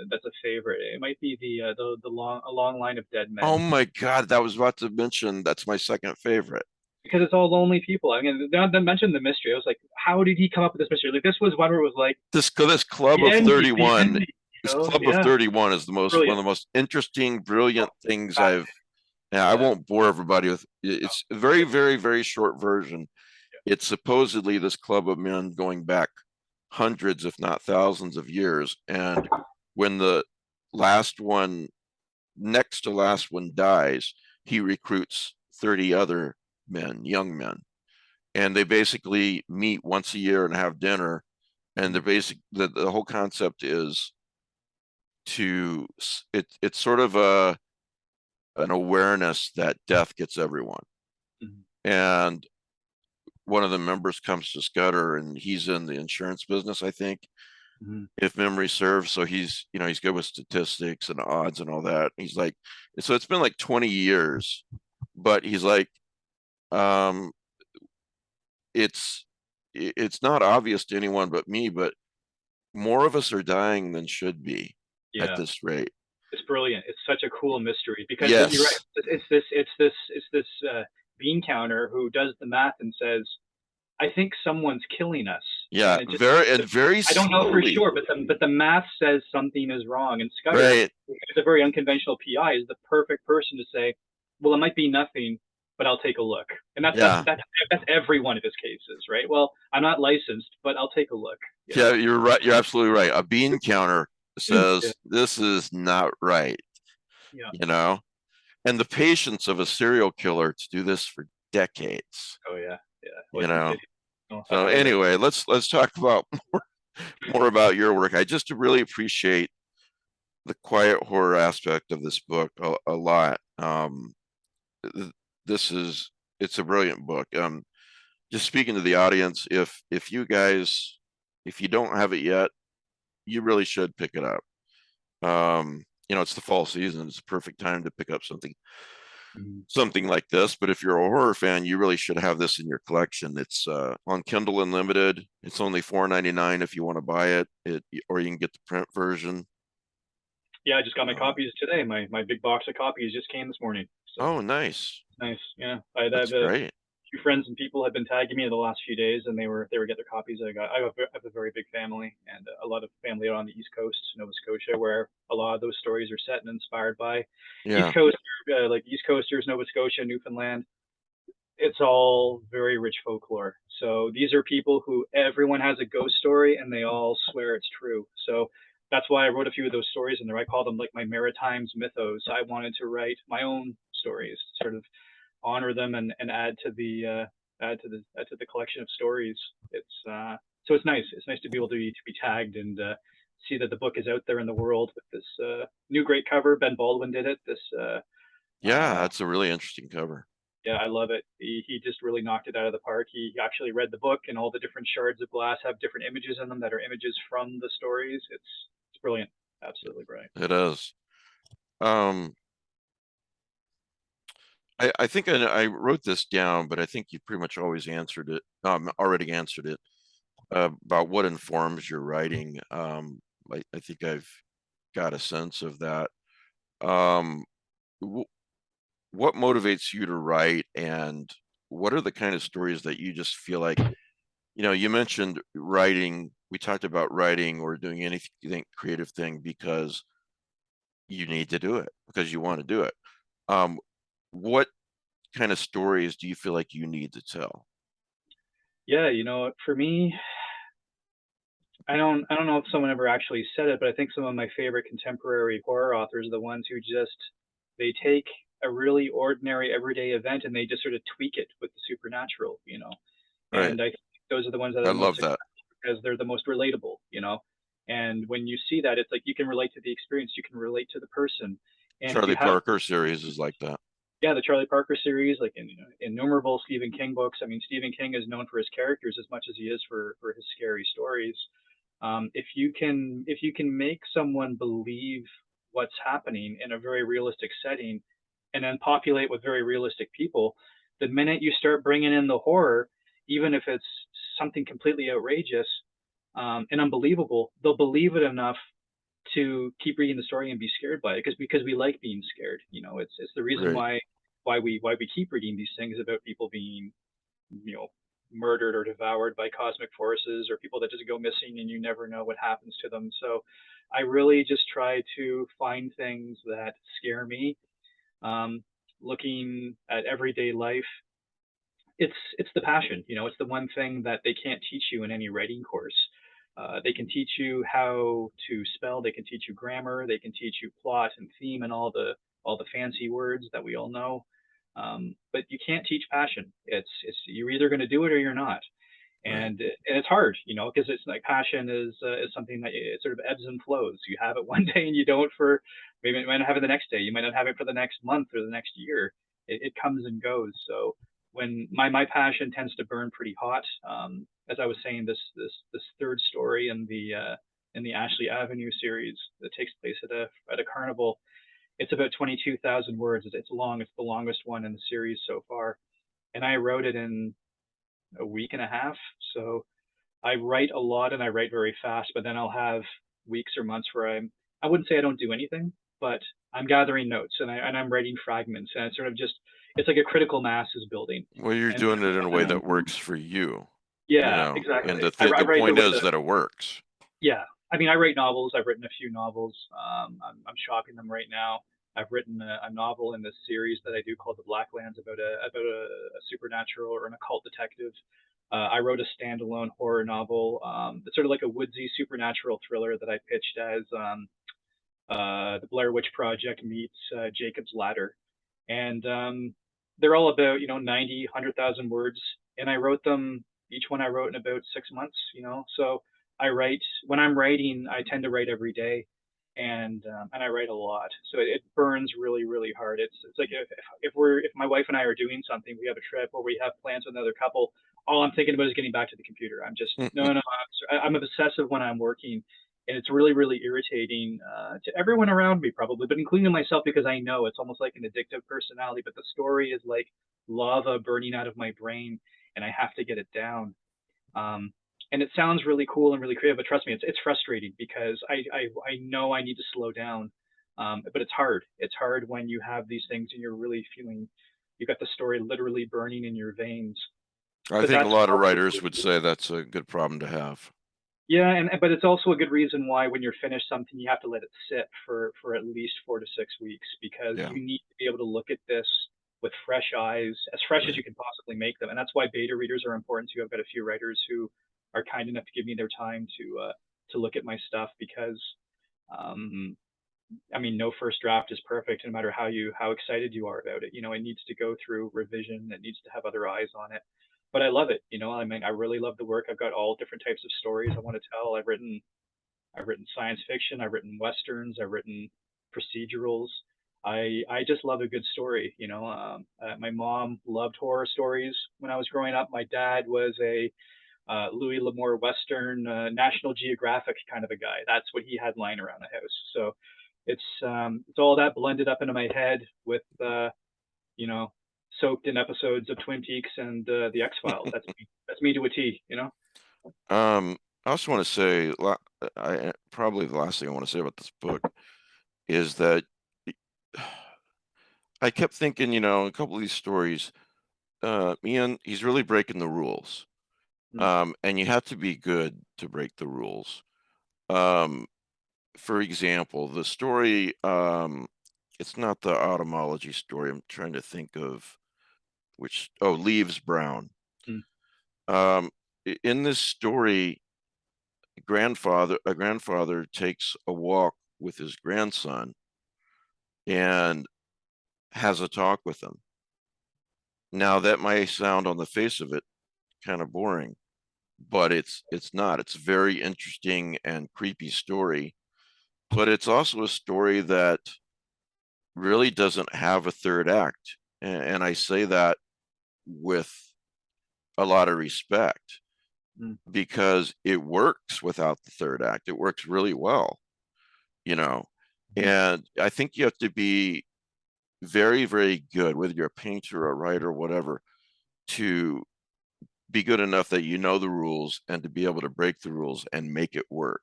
that's a favorite. It might be the long line of dead men Oh my God, that was about to mention that's my second favorite. because it's all lonely people. I mean, they mentioned the mystery. I was like, how did he come up with this mystery? Like this was one where it was like This club the of end, 31. the This club of yeah, 31 is one of brilliant. the most interesting, brilliant things Fascinating. I won't bore everybody with it's a very, very, very short version. It's supposedly this club of men going back hundreds, if not thousands of years. And when the next to last one dies, he recruits 30 other men, young men. And they basically meet once a year and have dinner. And the whole concept is it's sort of an awareness that death gets everyone. Mhm. And one of the members comes to Scudder and he's in the insurance business, I think, if memory serves. So he's good with statistics and odds and all that. He's like, so it's been like 20 years, but he's like, um, it's not obvious to anyone but me, but more of us are dying than should be at Yeah. this rate. It's brilliant. It's such a cool mystery because Yes. you're right. It's this bean counter who does the math and says, I think someone's killing us. Yeah, And very I don't know for slowly. sure, but the math says something is wrong. And Scudder, Right. who's a very unconventional PI, is the perfect person to say, well, it might be nothing, but I'll take a look. And that's every one of his cases, right? Well, I'm not licensed, but I'll take a look. Yeah, you're right. You're absolutely right. A bean counter says this is not right. Yeah. And the patience of a serial killer to do this for decades. Oh yeah. So anyway, let's talk about more about your work. I just really appreciate the quiet horror aspect of this book a lot. It's a brilliant book. Just speaking to the audience, if you don't have it yet, you really should pick it up. It's the fall season. It's a perfect time to pick up something like this. But if you're a horror fan, you really should have this in your collection. It's on Kindle Unlimited. It's only $4.99 if you want to buy it. Or you can get the print version. Yeah, I just got my copies today. My big box of copies just came this morning. So. Oh, nice. Nice. Yeah, That's great. A few friends and people have been tagging me in the last few days, and they were getting their copies. I have a very big family, and a lot of family on the East Coast, Nova Scotia, where a lot of those stories are set and inspired by. Yeah. East Coast, like East Coasters, Nova Scotia, Newfoundland. It's all very rich folklore. So these are people who everyone has a ghost story, and they all swear it's true. So that's why I wrote a few of those stories in there. I call them like my Maritimes mythos. I wanted to write my own stories, sort of honor them and add to the collection of stories. So it's nice. It's nice to be able to be tagged and see that the book is out there in the world with this new great cover. Ben Baldwin did it. That's a really interesting cover. Yeah, I love it. He just really knocked it out of the park. He actually read the book, and all the different shards of glass have different images in them that are images from the stories. It's brilliant. Absolutely brilliant. It is. I think I wrote this down, but I think you pretty much always answered it, already answered it, about what informs your writing. I think I've got a sense of that. Um, what motivates you to write, and what are the kind of stories that you just feel like, you mentioned writing, we talked about writing or doing anything creative thing because you need to do it, because you want to do it. What kind of stories do you feel like you need to tell? Yeah, for me, I don't know if someone ever actually said it, but I think some of my favorite contemporary horror authors are the ones who just they take a really ordinary everyday event and they just sort of tweak it with the supernatural. Right. And I think those are the ones that are I the most love that. successful because they're the most relatable. And when you see that, it's like you can relate to the experience, you can relate to the person. And if you Charlie have Parker series is like that. yeah, the Charlie Parker series, like in innumerable Stephen King books. I mean, Stephen King is known for his characters as much as he is for his scary stories. If you can make someone believe what's happening in a very realistic setting, and then populate with very realistic people, the minute you start bringing in the horror, even if it's something completely outrageous and unbelievable, they'll believe it enough to keep reading the story and be scared by it because we like being scared. It's the reason Right. why we keep reading these things about people being you know murdered or devoured by cosmic forces, or people that just go missing and you never know what happens to them. So I really just try to find things that scare me. Um, Looking at everyday life, it's the passion. It's the one thing that they can't teach you in any writing course. They can teach you how to spell, they can teach you grammar, they can teach you plot and theme and all the fancy words that we all know. But you can't teach passion. It's you're either going to do it or you're not. Right. And it's hard, because it's like passion is something that it sort of ebbs and flows. You have it one day and you don't for maybe you might not have it the next day. You might not have it for the next month or the next year. It comes and goes. So when my passion tends to burn pretty hot, as I was saying, this third story in the Ashley Avenue series that takes place at a carnival. It's about 22,000 words. It's long. It's the longest one in the series so far, and I wrote it in a week and a half. So I write a lot and I write very fast, but then I'll have weeks or months where I wouldn't say I don't do anything, but I'm gathering notes and I'm writing fragments, and it's sort of just it's like a critical mass is building. Well, you're And doing it in a way uh, that works for you, yeah, and exactly. I the write it point with is that it works. yeah. I mean, I write novels. I've written a few novels. I'm shopping them right now. I've written a novel in this series that I do called The Blacklands about a supernatural or an occult detective. I wrote a standalone horror novel. It's sort of like a woodsy supernatural thriller that I pitched as the Blair Witch Project meets Jacob's Ladder, and they're all about 90, 100,000 words, and I wrote them. Each one I wrote in about 6 months. So I write when I'm writing. I tend to write every day, and I write a lot. So it burns really, really hard. It's like if my wife and I are doing something, we have a trip or we have plans with another couple. All I'm thinking about is getting back to the computer. I'm just no. I'm obsessive when I'm working, and it's really, really irritating to everyone around me, probably, but including myself, because I know it's almost like an addictive personality. But the story is like lava burning out of my brain, and I have to get it down. Um, and it sounds really cool and really creative, but trust me, it's frustrating because I know I need to slow down. But it's hard. It's hard when you have these things and you're really feeling you've got the story literally burning in your veins. I But think a that's lot of also writers would say that's a good problem to have. yeah, and but it's also a good reason why when you're finished something, you have to let it sit for at least 4 to 6 weeks, because Yeah. you need to be able to look at this with fresh eyes, as fresh as Right. you can possibly make them. And that's why beta readers are important too. I've got a few writers who are kind enough to give me their time to look at my stuff, because um, I mean, no first draft is perfect, no matter how excited you are about it. It needs to go through revision. It needs to have other eyes on it. But I love it. I mean, I really love the work. I've got all different types of stories I want to tell. I've written science fiction. I've written westerns. I've written procedurals. I just love a good story. My mom loved horror stories when I was growing up. My dad was a Louis L'Amour Western, National Geographic kind of a guy. That's what he had lying around the house. So it's all that blended up into my head with you know soaked in episodes of Twin Peaks and the X-Files. That's me to a T, you know? I also want to say, probably the last thing I want to say about this book is that I kept thinking, a couple of these stories, Ian, he's really breaking the rules. And you have to be good to break the rules. For example, the story, it's not the etymology story. I'm trying to think of Leaves Brown. In this story, a grandfather takes a walk with his grandson and has a talk with him. Now, that might sound on the face of it kind of boring, but it's not. It's a very interesting and creepy story, but it's also a story that really doesn't have a third act. And I say that with a lot of respect because it works without the third act. It works really well, and I think you have to be very, very good, whether you're a painter, a writer, whatever, to be good enough that you know the rules and to be able to break the rules and make it work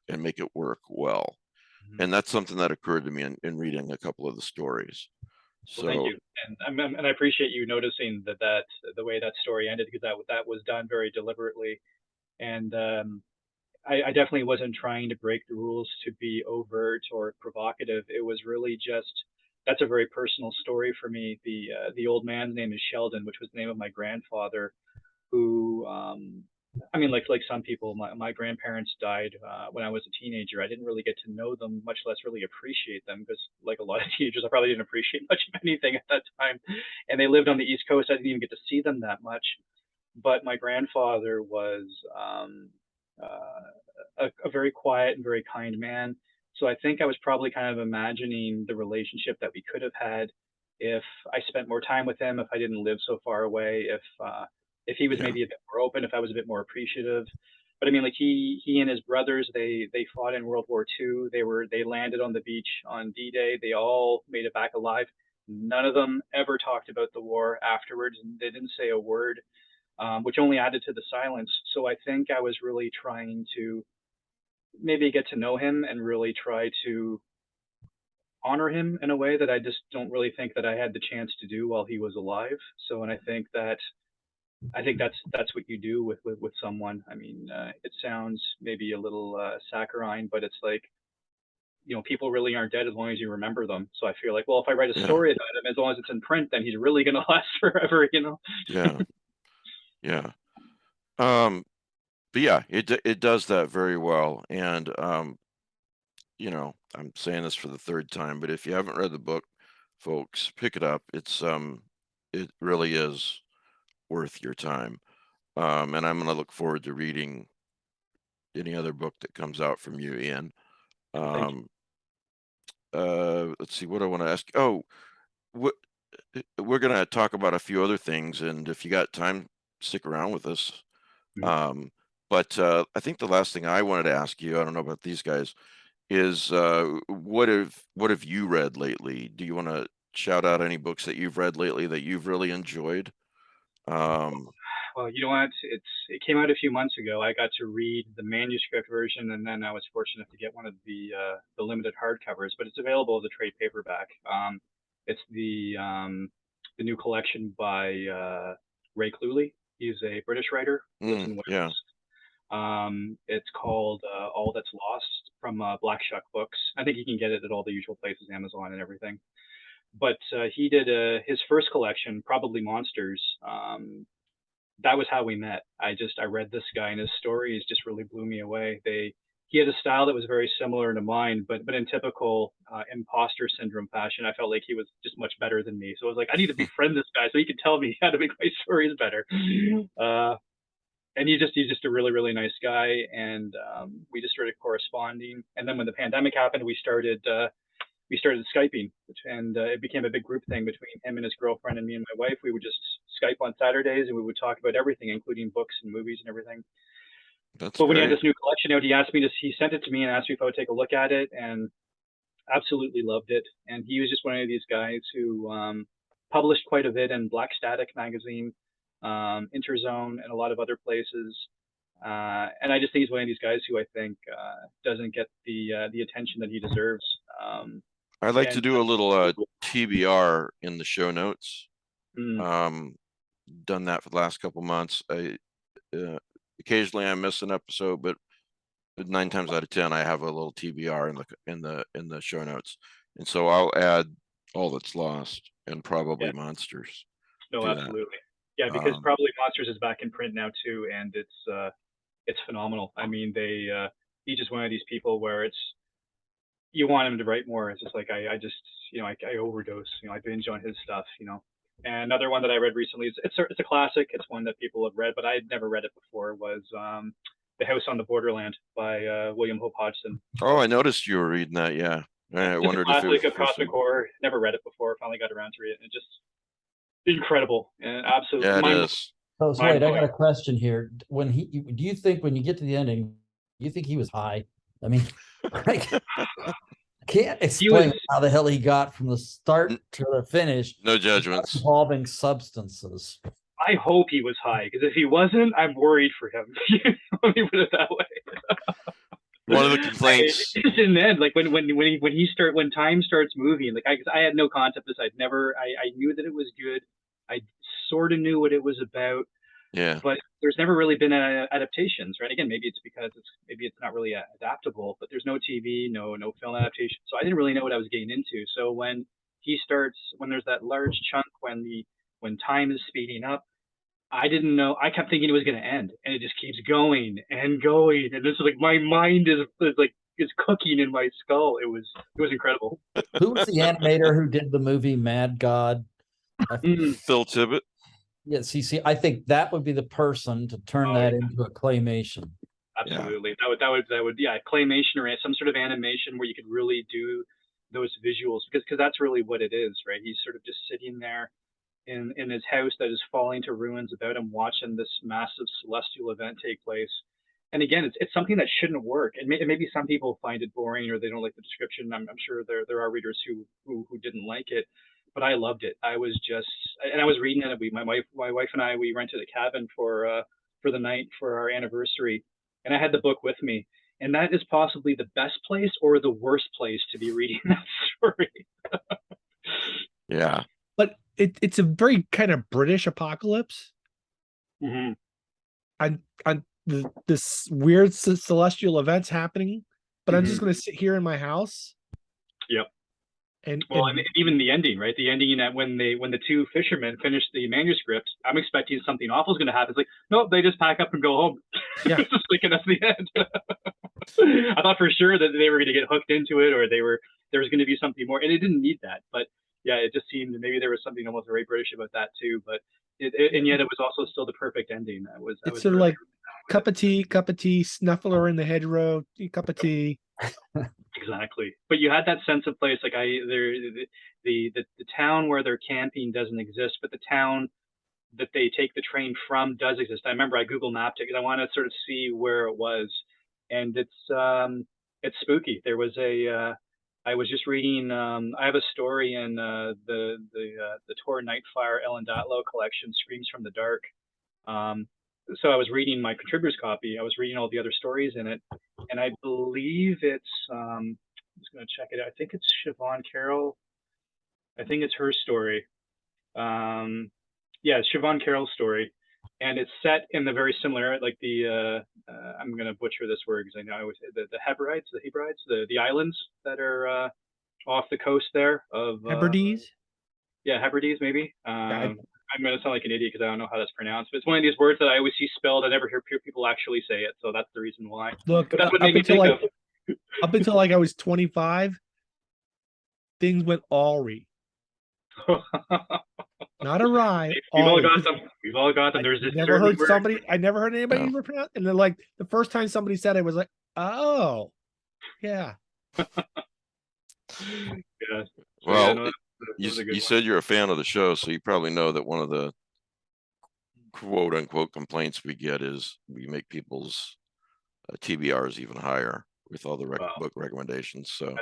well. And that's something that occurred to me in reading a couple of the stories. Well, thank you, and I appreciate you noticing that the way that story ended, because that was done very deliberately, and I definitely wasn't trying to break the rules to be overt or provocative. It was really just, that's a very personal story for me. The old man's name is Sheldon, which was the name of my grandfather, who I mean, like some people, my grandparents died when I was a teenager. I didn't really get to know them, much less really appreciate them, because like a lot of teenagers, I probably didn't appreciate much of anything at that time. And they lived on the East Coast. I didn't even get to see them that much. But my grandfather was a very quiet and very kind man. So I think I was probably kind of imagining the relationship that we could have had if I spent more time with him, if I didn't live so far away, if he was maybe a bit more open, if I was a bit more appreciative. But I mean, like he and his brothers, they fought in World War II. They landed on the beach on D-Day. They all made it back alive. None of them ever talked about the war afterwards, and they didn't say a word, which only added to the silence. So I think I was really trying to maybe get to know him and really try to honor him in a way that I just don't really think that I had the chance to do while he was alive. So, and I think that's what you do with someone. I mean, it sounds maybe a little saccharine, but it's like, people really aren't dead as long as you remember them. So I feel like, well, if I write a story about him, as long as it's in print, then he's really going to last forever, Yeah. But yeah, it does that very well. And I'm saying this for the third time, but if you haven't read the book, folks, pick it up. It really is worth your time. And I'm going to look forward to reading any other book that comes out from you, Ian. Let's see what I want to ask. Oh, we're going to talk about a few other things, and if you got time, stick around with us. But I think the last thing I wanted to ask you, I don't know about these guys, is what have you read lately? Do you want to shout out any books that you've read lately that you've really enjoyed? Well, you know what? It came out a few months ago. I got to read the manuscript version, and then I was fortunate to get one of the limited hardcovers. But it's available as a trade paperback. It's the new collection by Ray Cluley. He's a British writer. Lives in Wales. It's called All That's Lost from Black Shuck Books. I think you can get it at all the usual places, Amazon and everything. But he did his first collection, Probably Monsters. That was how we met. I read this guy, and his stories just really blew me away. He had a style that was very similar to mine, but in typical imposter syndrome fashion. I felt like he was just much better than me. So I was like, I need to befriend this guy so he can tell me how to make my stories better. And he's just a really, really nice guy. And we just started corresponding. And then when the pandemic happened, we started Skyping, and it became a big group thing between him and his girlfriend and me and my wife. We would just Skype on Saturdays, and we would talk about everything, including books and movies and everything. That's but when great. he had this new collection out, he sent it to me and asked me if I would take a look at it, and absolutely loved it. And he was just one of these guys who published quite a bit in Black Static magazine, Interzone, and a lot of other places. And I just think he's one of these guys who I think doesn't get the attention that he deserves. I'd like to and- do a little TBR in the show notes. Mm, Done that for the last couple months. Occasionally I miss an episode, but 9 times out of 10 I have a little TBR in the show notes, and so I'll add All That's Lost and probably Monsters. no, do that. absolutely. Yeah, because probably Monsters is back in print now too, and it's phenomenal. I mean, he's just one of these people where it's, you want him to write more. It's just like I just, I overdose. I binge on his stuff. And another one that I read recently, it's a classic. It's one that people have read, but I had never read it before. Was The House on the Borderland by William Hope Hodgson. Oh, I noticed you were reading that. Yeah, I wondered if it was classic of cosmic horror. Never read it before. Finally got around to read it. And just incredible and absolutely. Yeah, it is. So wait, I got a question here. Do you think when you get to the ending, do you think he was high? I mean, like, I can't explain how the hell he got from the start to the finish. No judgments. Involving substances. I hope he was high, because if he wasn't, I'm worried for him. Let me put it that way. One of the complaints it just didn't end. Like when time starts moving, like I had no concept of this. I knew that it was good. I sort of knew what it was about. Yeah. But there's never really been adaptations, right? Again, maybe it's because it's not really adaptable, but there's no TV, no film adaptation. So I didn't really know what I was getting into. So when there's that large chunk when time is speeding up, I didn't know. I kept thinking it was going to end, and it just keeps going and going, and it's like my mind is cooking in my skull. It was incredible. Who was the animator who did the movie Mad God? Phil Tippett. Yeah, see, I think that would be the person to turn that into a claymation. Absolutely, that would claymation or some sort of animation where you could really do those visuals, because that's really what it is, right? He's sort of just sitting there in his house that is falling to ruins about him, watching this massive celestial event take place. And again, it's something that shouldn't work. And maybe some people find it boring or they don't like the description. I'm sure there are readers who didn't like it, but I loved it. I was reading it. My wife and I, we rented a cabin for the night for our anniversary, and I had the book with me. And that is possibly the best place or the worst place to be reading that story. Yeah. But it's a very kind of British apocalypse. Mm-hmm. On this weird celestial events happening, but I'm just going to sit here in my house. Yep. And even the ending, right? The ending that when the two fishermen finish the manuscript, I'm expecting something awful is going to happen. It's like, nope, they just pack up and go home. Yeah. It's just like, that's the end. I thought for sure that they were going to get hooked into it, or there was going to be something more, and it didn't need that. But yeah, it just seemed maybe there was something almost very British about that too. But and yet it was also still the perfect ending. It's sort of like cup of tea, snuffler in the hedgerow, cup of tea. Exactly. But you had that sense of place, like the town where they're camping doesn't exist, but the town that they take the train from does exist. I remember I Google mapped it because I want to sort of see where it was, and it's spooky. There was I was just reading. I have a story in the Tor Nightfire Ellen Datlow collection, Screams from the Dark. So I was reading my contributor's copy. I was reading all the other stories in it, and I believe it's. I'm just going to check it out. I think it's Siobhan Carroll. I think it's her story. Yeah, it's Siobhan Carroll's story, and it's set in the very similar, like the. I'm going to butcher this word because I know I always the Hebrides, the islands that are off the coast there of Hebrides. Yeah, Hebrides maybe. I'm going to sound like an idiot because I don't know how that's pronounced, but it's one of these words that I always see spelled. I never hear people actually say it, so that's the reason why. Look, but that's what made me think of. Up until like I was 25, things went awry. Not awry. We've all got them. We've all got them. There's this. I never heard anybody pronounce, and then like the first time somebody said it, I was like, oh, yeah. Yeah. Well, you said you're a fan of the show, so you probably know that one of the quote unquote complaints we get is we make people's TBRs even higher. with all the Wow. book recommendations. So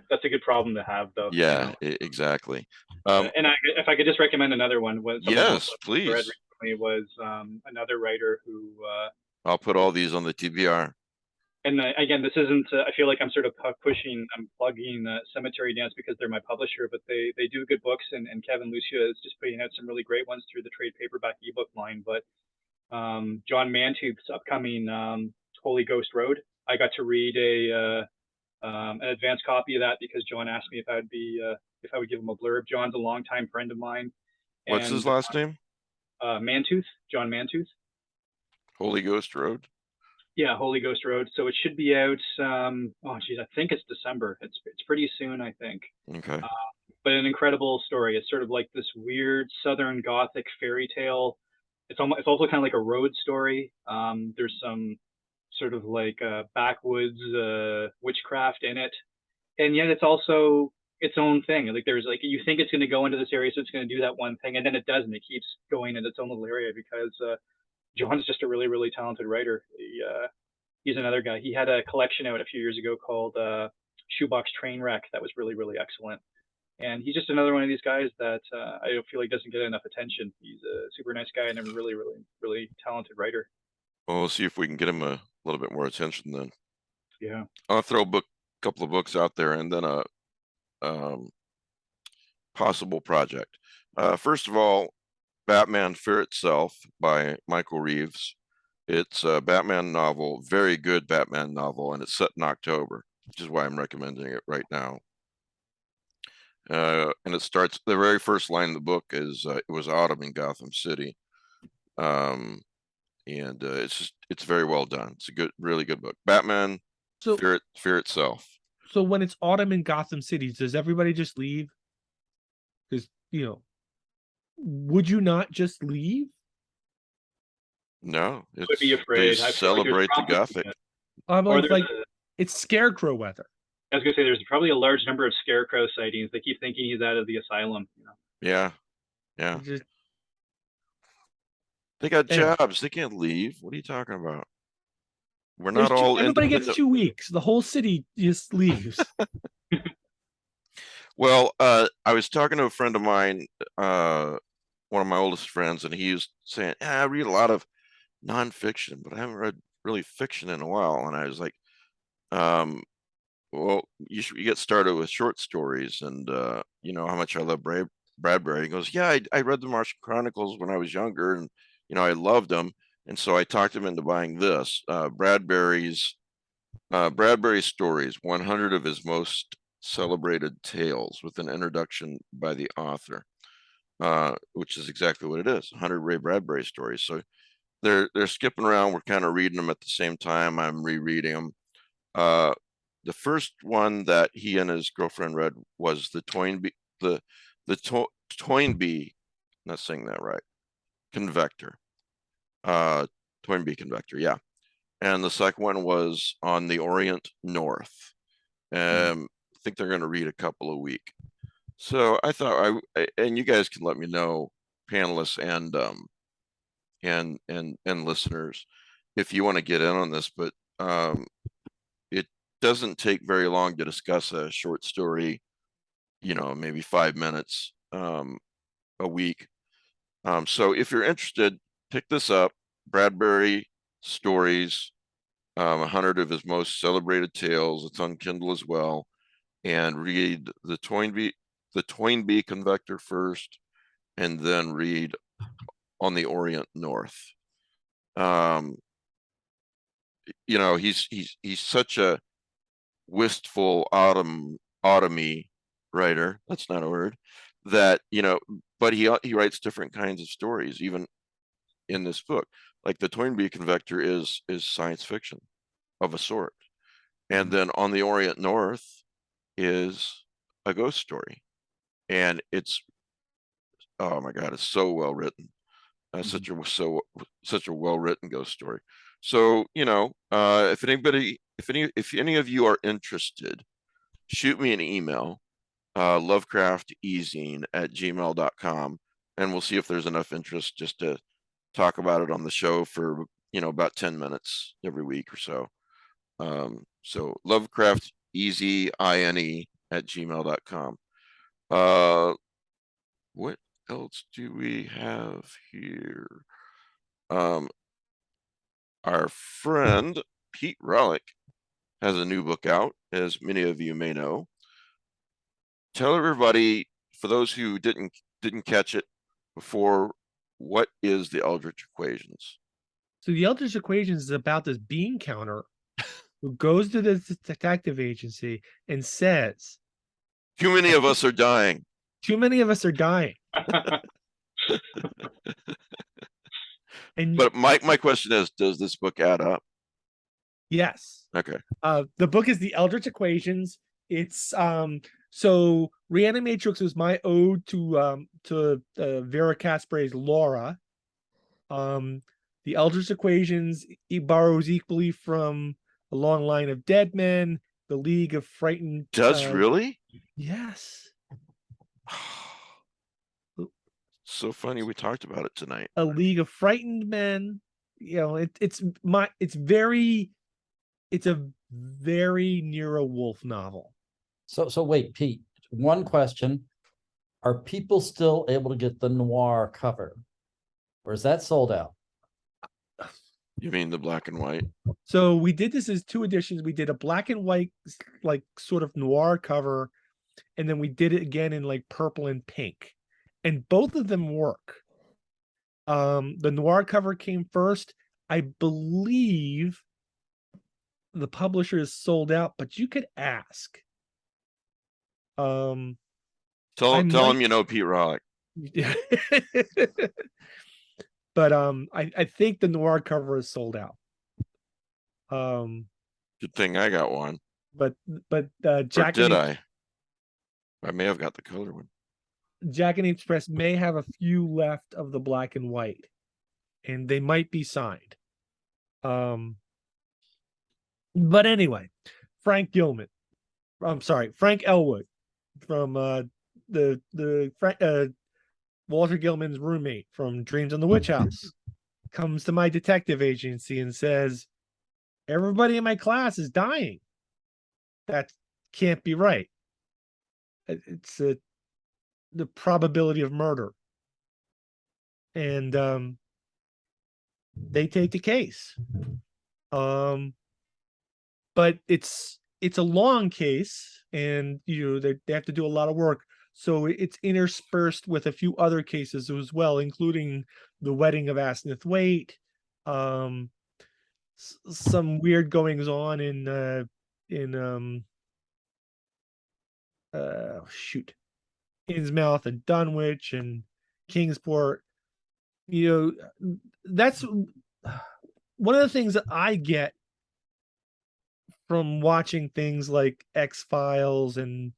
That's a good problem to have, though. you yeah, know. exactly. And if I could just recommend another one, something Yes, I please. read recently was another writer who. I'll put all these on the TBR. And again, this isn't. I feel like I'm sort of I'm plugging Cemetery Dance because they're my publisher, but they do good books, and Kevin Lucia is just putting out some really great ones through the trade paperback ebook line. But John Mantooth's upcoming Holy Ghost Road, I got to read an advanced copy of that because John asked me if I would give him a blurb. John's a longtime friend of mine. What's his last name? Mantooth, John Mantooth. Holy Ghost Road. Yeah, Holy Ghost Road. So it should be out. I think it's December. It's pretty soon, I think. Okay. But an incredible story. It's sort of like this weird Southern Gothic fairy tale. It's also kind of like a road story. There's some sort of like backwoods witchcraft in it, and yet it's also its own thing. Like there's like you think it's going to go into this area, so it's going to do that one thing, and then it doesn't. It keeps going in its own little area because John's just a really, really talented writer. He's another guy. He had a collection out a few years ago called Shoebox Trainwreck that was really, really excellent. And he's just another one of these guys that I don't feel like doesn't get enough attention. He's a super nice guy and a really, really, really talented writer. Well, we'll see if we can get him a little bit more attention then. Yeah. I'll throw a couple of books out there and then a possible project. First of all, Batman Fear Itself by Michael Reeves. It's a Batman novel, very good Batman novel, and it's set in October, which is why I'm recommending it right now. And it starts, the very first line of the book is, it was autumn in Gotham City. And it's very well done. It's a really good book. Batman Fear Itself. So when it's autumn in Gotham City, does everybody just leave? Because, would you not just leave? No, I would be afraid. They celebrate the Gothic. It's scarecrow weather. I was gonna say there's probably a large number of scarecrow sightings. They keep thinking he's out of the asylum. Yeah. They got jobs. They can't leave. What are you talking about? We're not all. Everybody gets 2 weeks. The whole city just leaves. Well, I was talking to a friend of mine, one of my oldest friends, and he was saying, I read a lot of nonfiction, but I haven't read really fiction in a while. And I was like, well, you should get started with short stories. And you know how much I love Bradbury. He goes, yeah, I read the Martian Chronicles when I was younger, and I loved them. And so I talked him into buying this Bradbury's stories, 100 of his most celebrated tales, with an introduction by the author, which is exactly what it is, 100 Ray Bradbury stories. So they're skipping around. We're kind of reading them at the same time. I'm rereading them. The first one that he and his girlfriend read was the Toynbee, not saying that right, Convector. Toynbee Convector, yeah. And the second one was On the Orient North. I think they're going to read a couple a week. So I thought and you guys can let me know, panelists and listeners, if you want to get in on this. But it doesn't take very long to discuss a short story, maybe 5 minutes a week. So if you're interested, pick this up. Bradbury stories, 100 of his most celebrated tales. It's on Kindle as well. And read the Toynbee Convector first, and then read On the Orient North. He's such a wistful autumny writer. That's not a word. That but he writes different kinds of stories, even in this book. Like the Toynbee Convector is science fiction of a sort, and then On the Orient North is a ghost story, and it's, oh my God, it's so well written. Such a well written ghost story. So if any of you are interested, shoot me an email, lovecraftezine@gmail.com, and we'll see if there's enough interest just to talk about it on the show for about 10 minutes every week or so. So lovecraftezine@gmail.com. What else do we have here? Our friend Pete Relic has a new book out, as many of you may know. Tell everybody, for those who didn't catch it before, what is the Eldritch Equations? So the Eldritch Equations is about this bean counter who goes to the detective agency and says, Too many of us are dying. too many of us are dying. And But my question is, does this book add up? yes. Okay. The book is the Eldritch Equations. It's so Reanimatrix was my ode to Vera Casper's Laura. The Eldritch Equations, it borrows equally from A Long Line of Dead Men, The League of Frightened. Does really? Yes. So funny we talked about it tonight. A League of Frightened Men. You know, it's a very Nero Wolfe novel. So wait, Pete, one question. Are people still able to get the noir cover? Or is that sold out? You mean the black and white? So we did this as 2 editions. We did a black and white, like sort of noir cover, and then we did it again in like purple and pink. And both of them work. The noir cover came first. I believe the publisher is sold out, but you could ask. Tell him you know Pete Rollick. But I think the noir cover is sold out. Good thing I got one. But Or did I? I may have got the color one. Jack and Express may have a few left of the black and white, and they might be signed. But anyway, Frank Elwood from Walter Gilman's roommate from Dreams on the Witch House comes to my detective agency and says, everybody in my class is dying. That can't be right. It's the probability of murder. And they take the case. But it's a long case, and they have to do a lot of work. So it's interspersed with a few other cases as well, including the wedding of Asnith Waite, some weird goings on in Innsmouth and Dunwich and Kingsport. That's one of the things that I get from watching things like X-Files and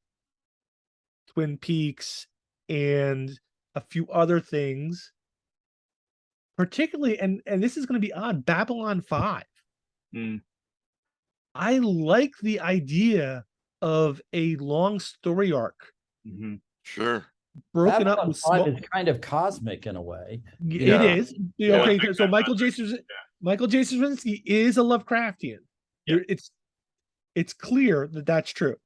Twin Peaks and a few other things, particularly, and this is going to be odd, Babylon 5. I like the idea of a long story arc. Sure. Broken up with small... is kind of cosmic in a way. It is. Okay, so Michael J. Straczynski is a Lovecraftian. Yeah. It's clear that that's true.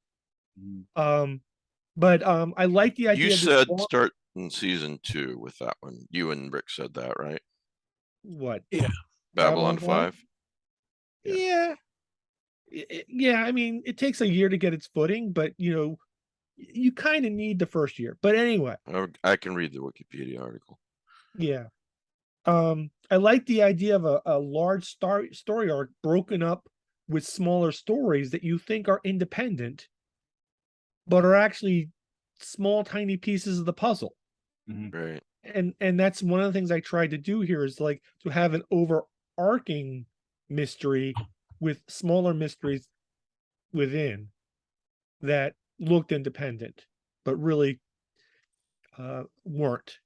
But I like the idea. You said start in season 2 with that one. You and Rick said that, right? What? Yeah. Babylon 5? Yeah. I mean, it takes a year to get its footing, but you kind of need the first year. But anyway, I can read the Wikipedia article. Yeah. I like the idea of a large story arc broken up with smaller stories that you think are independent, but are actually small, tiny pieces of the puzzle. Right. And that's one of the things I tried to do here, is like to have an overarching mystery with smaller mysteries within that looked independent, but really weren't.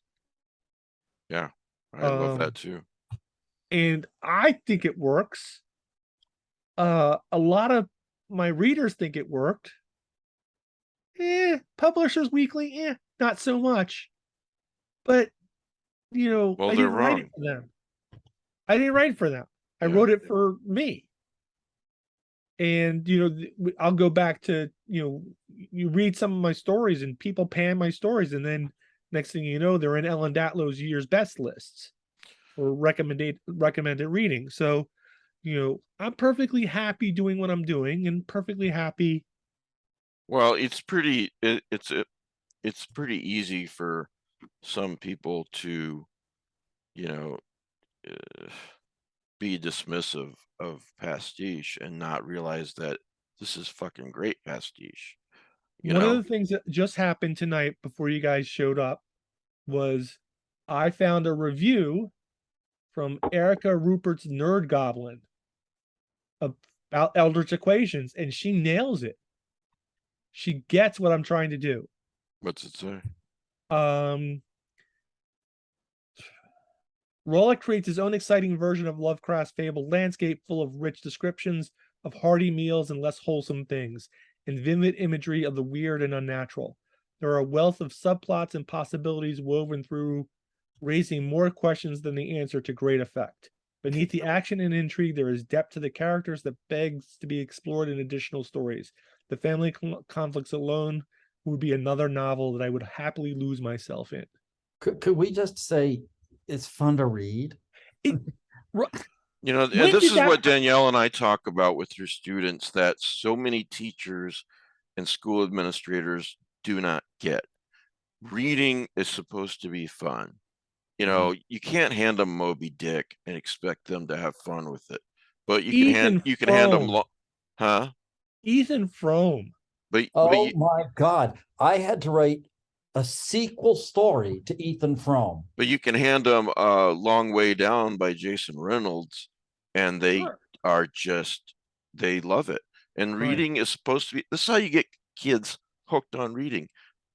Yeah, I love that too. And I think it works. A lot of my readers think it worked. Publishers Weekly, not so much. But well, I didn't write it for them. I didn't write it for them. I wrote it for me. And I'll go back to you read some of my stories and people pan my stories, and then next thing you know, they're in Ellen Datlow's year's best lists or recommended reading. So I'm perfectly happy doing what I'm doing and perfectly happy. Well, it's pretty easy for some people to be dismissive of pastiche and not realize that this is fucking great pastiche. One of the things that just happened tonight before you guys showed up was I found a review from Erica Rupert's Nerd Goblin about Eldritch Equations, and she nails it. She gets what I'm trying to do. What's it say? Rollick creates his own exciting version of Lovecraft's fabled landscape, full of rich descriptions of hearty meals and less wholesome things, and vivid imagery of the weird and unnatural. There are a wealth of subplots and possibilities woven through, raising more questions than the answer to great effect. Beneath the action and intrigue, there is depth to the characters that begs to be explored in additional stories. The family conflicts alone would be another novel that I would happily lose myself in. Could we just say it's fun to read? This is what Danielle and I talk about with her students, that so many teachers and school administrators do not get. Reading is supposed to be fun. You can't hand them Moby Dick and expect them to have fun with it. But you can hand them Ethan Frome. But my God, I had to write a sequel story to Ethan Frome. But you can hand them a Long Way Down by Jason Reynolds, and they love it. And reading is supposed to be, this is how you get kids hooked on reading.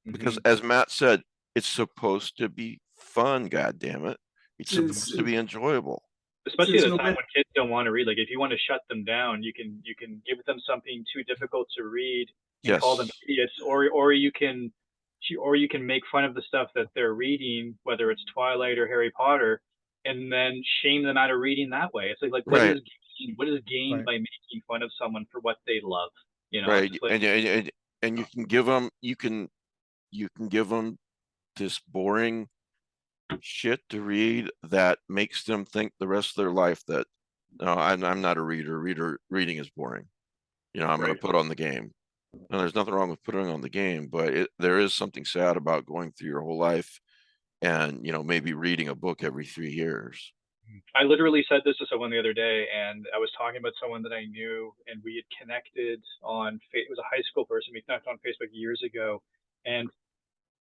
Because as Matt said, it's supposed to be fun, God damn it. It's supposed to be enjoyable. Especially at a time when kids don't want to read. Like if you want to shut them down, you can give them something too difficult to read and call them idiots, or you can make fun of the stuff that they're reading, whether it's Twilight or Harry Potter, and then shame them out of reading that way. It's like what is gained by making fun of someone for what they love? Right. And you can give them this boring shit to read that makes them think the rest of their life that I'm not a reader. Reading is boring. I'm going to put on the game. And there's nothing wrong with putting on the game, but there is something sad about going through your whole life and maybe reading a book every 3 years. I literally said this to someone the other day, and I was talking about someone that I knew, and we had connected on it was a high school person. We connected on Facebook years ago, and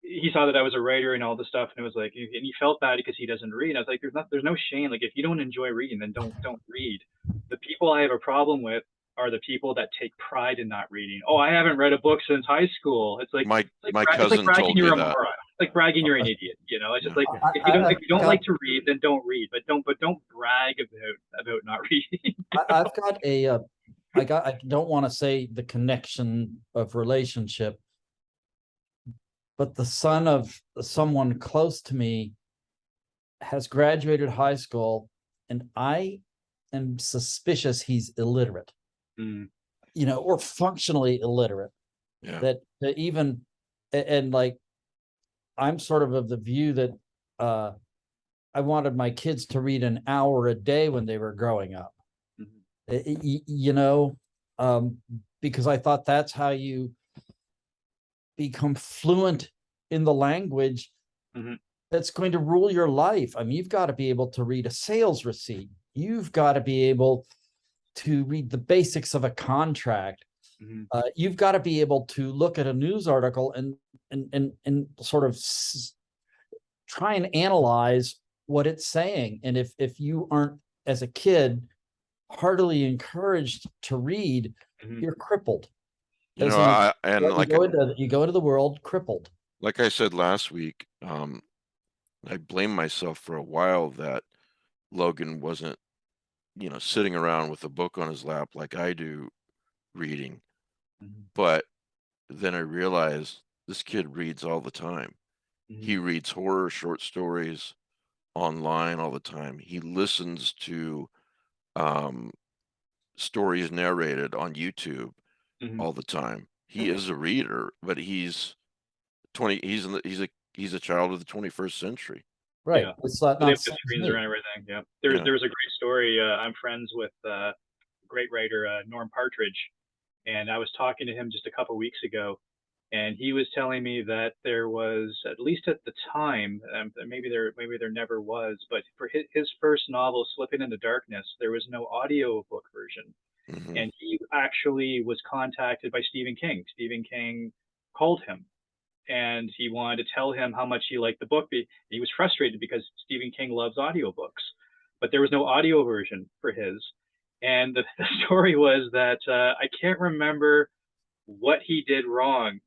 he saw that I was a writer and all this stuff, and it was like, and he felt bad because he doesn't read. And I was like, there's no shame. Like if you don't enjoy reading, then don't read. The people I have a problem with are the people that take pride in not reading. Oh, I haven't read a book since high school. It's like my cousin told me that. It's like bragging you're an idiot. It's just like if you don't like to read, then don't read. But don't brag about not reading. I've got I don't want to say the connection of relationship, but the son of someone close to me has graduated high school, and I am suspicious he's illiterate. Or functionally illiterate. Yeah. That even, and like, I'm sort of the view that I wanted my kids to read an hour a day when they were growing up. Because I thought that's how you become fluent in the language that's going to rule your life. I mean, you've got to be able to read a sales receipt. You've got to be able to read the basics of a contract. You've got to be able to look at a news article and sort of try and analyze what it's saying. And if you aren't, as a kid, heartily encouraged to read, you're crippled. You go into the world crippled. Like I said last week, I blamed myself for a while that Logan wasn't sitting around with a book on his lap like I do reading. But then I realized this kid reads all the time. He reads horror short stories online all the time. He listens to stories narrated on YouTube Mhm. all the time. He is a reader, but he's 20. He's a child of the 21st century. Right. Yeah. It's So they not have the screens me. around everything. Yeah. Yeah. There was a great story. I'm friends with great writer Norm Partridge, and I was talking to him just a couple weeks ago, and he was telling me that there was, at least at the time, maybe there never was, but for his first novel, Slipping into Darkness, there was no audiobook version, Mhm. and he actually was contacted by Stephen King. Stephen King called him, and he wanted to tell him how much he liked the book. He was frustrated because Stephen King loves audiobooks, but there was no audio version for his. And the story was that I can't remember what he did wrong,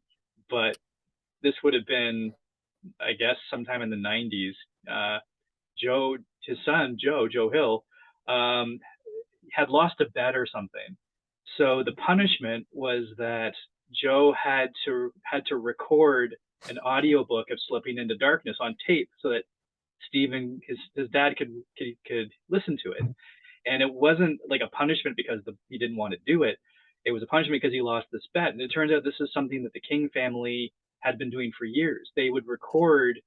but this would have been, I guess, sometime in the 90s. Joe, his son, Joe Hill, um, had lost a bet or something. So the punishment was that Joe had to record an audiobook of Slipping into Darkness on tape so that Stephen, his dad, could listen to it. And it wasn't like a punishment because he didn't want to do it. It was a punishment because he lost this bet. And it turns out this is something that the King family had been doing for years. They would record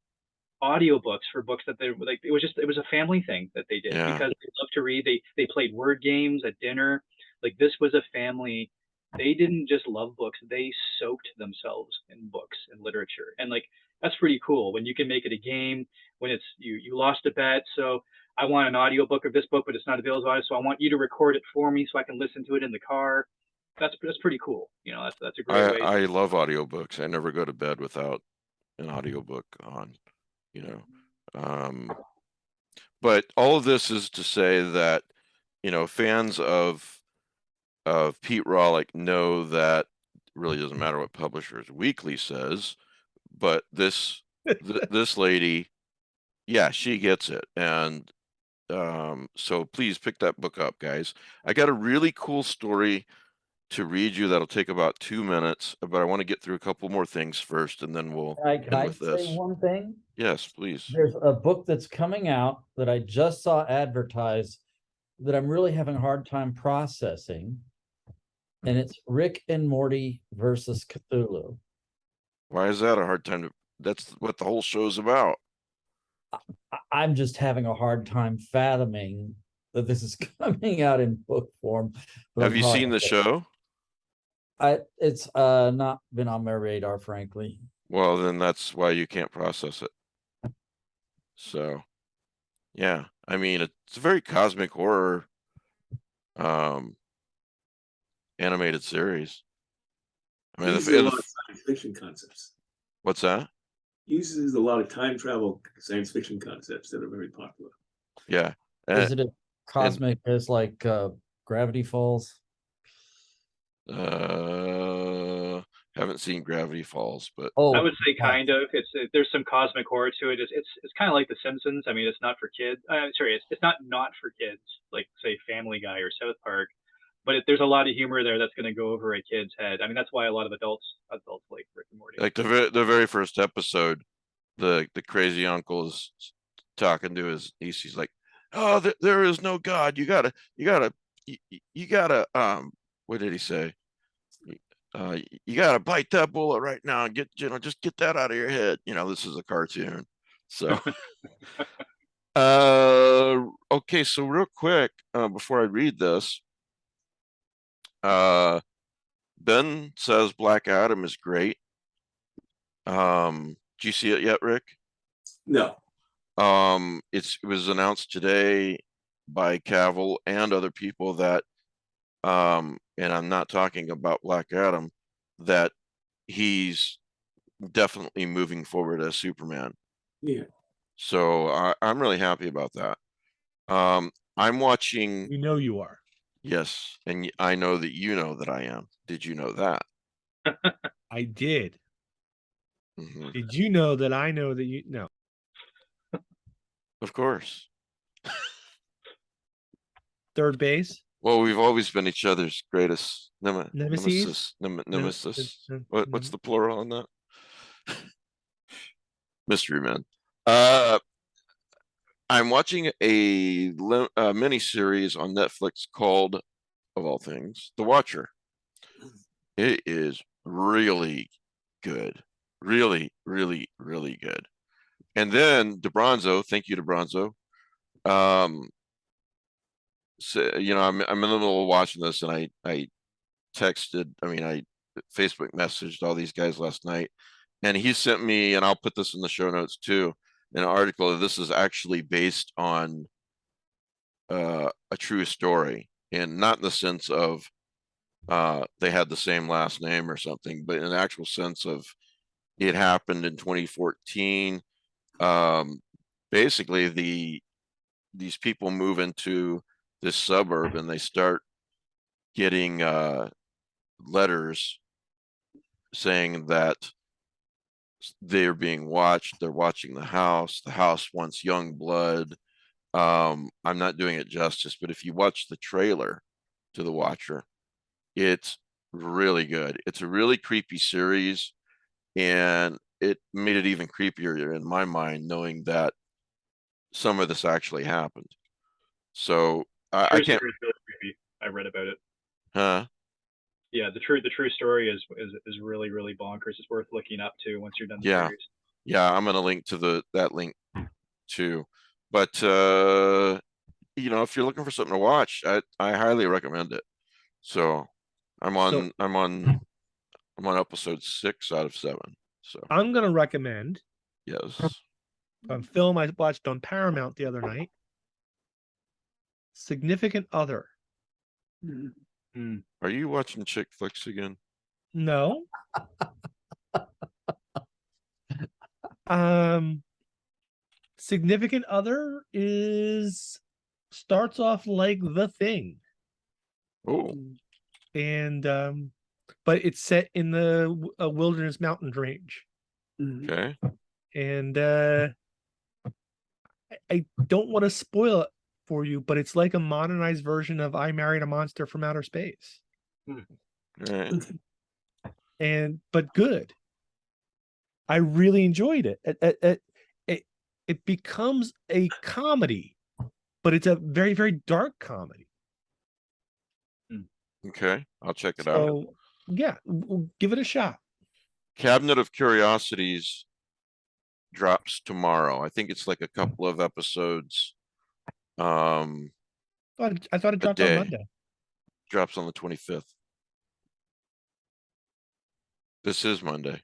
audiobooks for books that they like. It was a family thing that they did Yeah. because they loved to read. They played word games at dinner. Like, this was a family. They didn't just love books, they soaked themselves in books and literature. And like, that's pretty cool when you can make it a game, when it's you lost a bet, so I want an audiobook of this book, but it's not available, so I want you to record it for me so I can listen to it in the car. That's pretty cool. That's a great way. I love audiobooks. I never go to bed without an audiobook on, you know. But all of this is to say that, fans of Pete Rawlik know that it really doesn't matter what Publishers Weekly says, but this lady, yeah, she gets it. And so please pick that book up, guys. I got a really cool story to read you that'll take about 2 minutes, but I want to get through a couple more things first, and then we'll Can end I with say this. one thing? Yes, please. There's a book that's coming out that I just saw advertised that I'm really having a hard time processing. And it's Rick and Morty versus Cthulhu. Why is that a hard time to? That's what the whole show's about. I'm just having a hard time fathoming that this is coming out in book form. Have you seen the show? It's not been on my radar, frankly. Well, then that's why you can't process it. So, yeah, I mean, it's a very cosmic horror animated series. I mean, Uses a lot of science fiction concepts. What's that? Uses a lot of time travel science fiction concepts that are very popular. Yeah. Is it a cosmic as like Gravity Falls? Haven't seen Gravity Falls, but I would say kind of. There's some cosmic horror to it. It's kind of like The Simpsons. I mean, it's not for kids. Sorry, it's not for kids, like say Family Guy or South Park. But there's a lot of humor there that's going to go over a kid's head. I mean, that's why a lot of adults like Rick and Morty. Like the very first episode, the crazy uncle is talking to his niece. He's like, "Oh, there is no God. You gotta, what did he say? You gotta bite that bullet right now and just get that out of your head." This is a cartoon. So, okay. So real quick, before I read this, Ben says Black Adam is great. Do you see it yet, Rick? No. It was announced today by Cavill and other people that, and I'm not talking about Black Adam, that he's definitely moving forward as Superman. Yeah. So I'm really happy about that. I'm watching. You know you are. Yes, and I know that you know that I am. Did you know that? I did. Mm-hmm. Did you know that I know that you know? Of course. Third base. Well, we've always been each other's greatest Nemesis. nemesis. What's the plural on that? Mystery Men. I'm watching a mini series on Netflix called of all things, The Watcher. It is really good. Really, really, really good. And then DeBronzo, thank you, DeBronzo. So, you know, I'm in the middle of watching this, and I texted, I Facebook messaged all these guys last night, and he sent me, and I'll put this in the show notes too, an article that this is actually based on a true story, and not in the sense of they had the same last name or something, but in the actual sense of it happened in 2014. Basically, these people move into this suburb, and they start getting letters saying that they're being watched. They're watching the house. The house wants young blood. I'm not doing it justice, but if you watch the trailer to The Watcher, it's really good. It's a really creepy series, and it made it even creepier in my mind, knowing that some of this actually happened. So I can't. Really creepy. I read about it. Huh? Yeah, the true story is really, really bonkers. It's worth looking up to once you're done the Yeah. series. Yeah, I'm gonna link to that link too. But you know, if you're looking for something to watch, I highly recommend it. So I'm on episode 6 out of 7. So I'm gonna recommend yes. a film I watched on Paramount the other night. Significant Other. Are you watching chick flicks again? No. Significant Other starts off like The Thing. Oh. And but it's set in the wilderness mountain range. Okay. And I don't want to spoil it for you, but it's like a modernized version of I Married a Monster from Outer Space. All right. But good. I really enjoyed it. It becomes a comedy, but it's a very, very dark comedy. Okay, I'll check it out. Yeah, give it a shot. Cabinet of Curiosities drops tomorrow. I think it's like a couple of episodes. I thought it dropped on Monday. Drops on the 25th. This is Monday.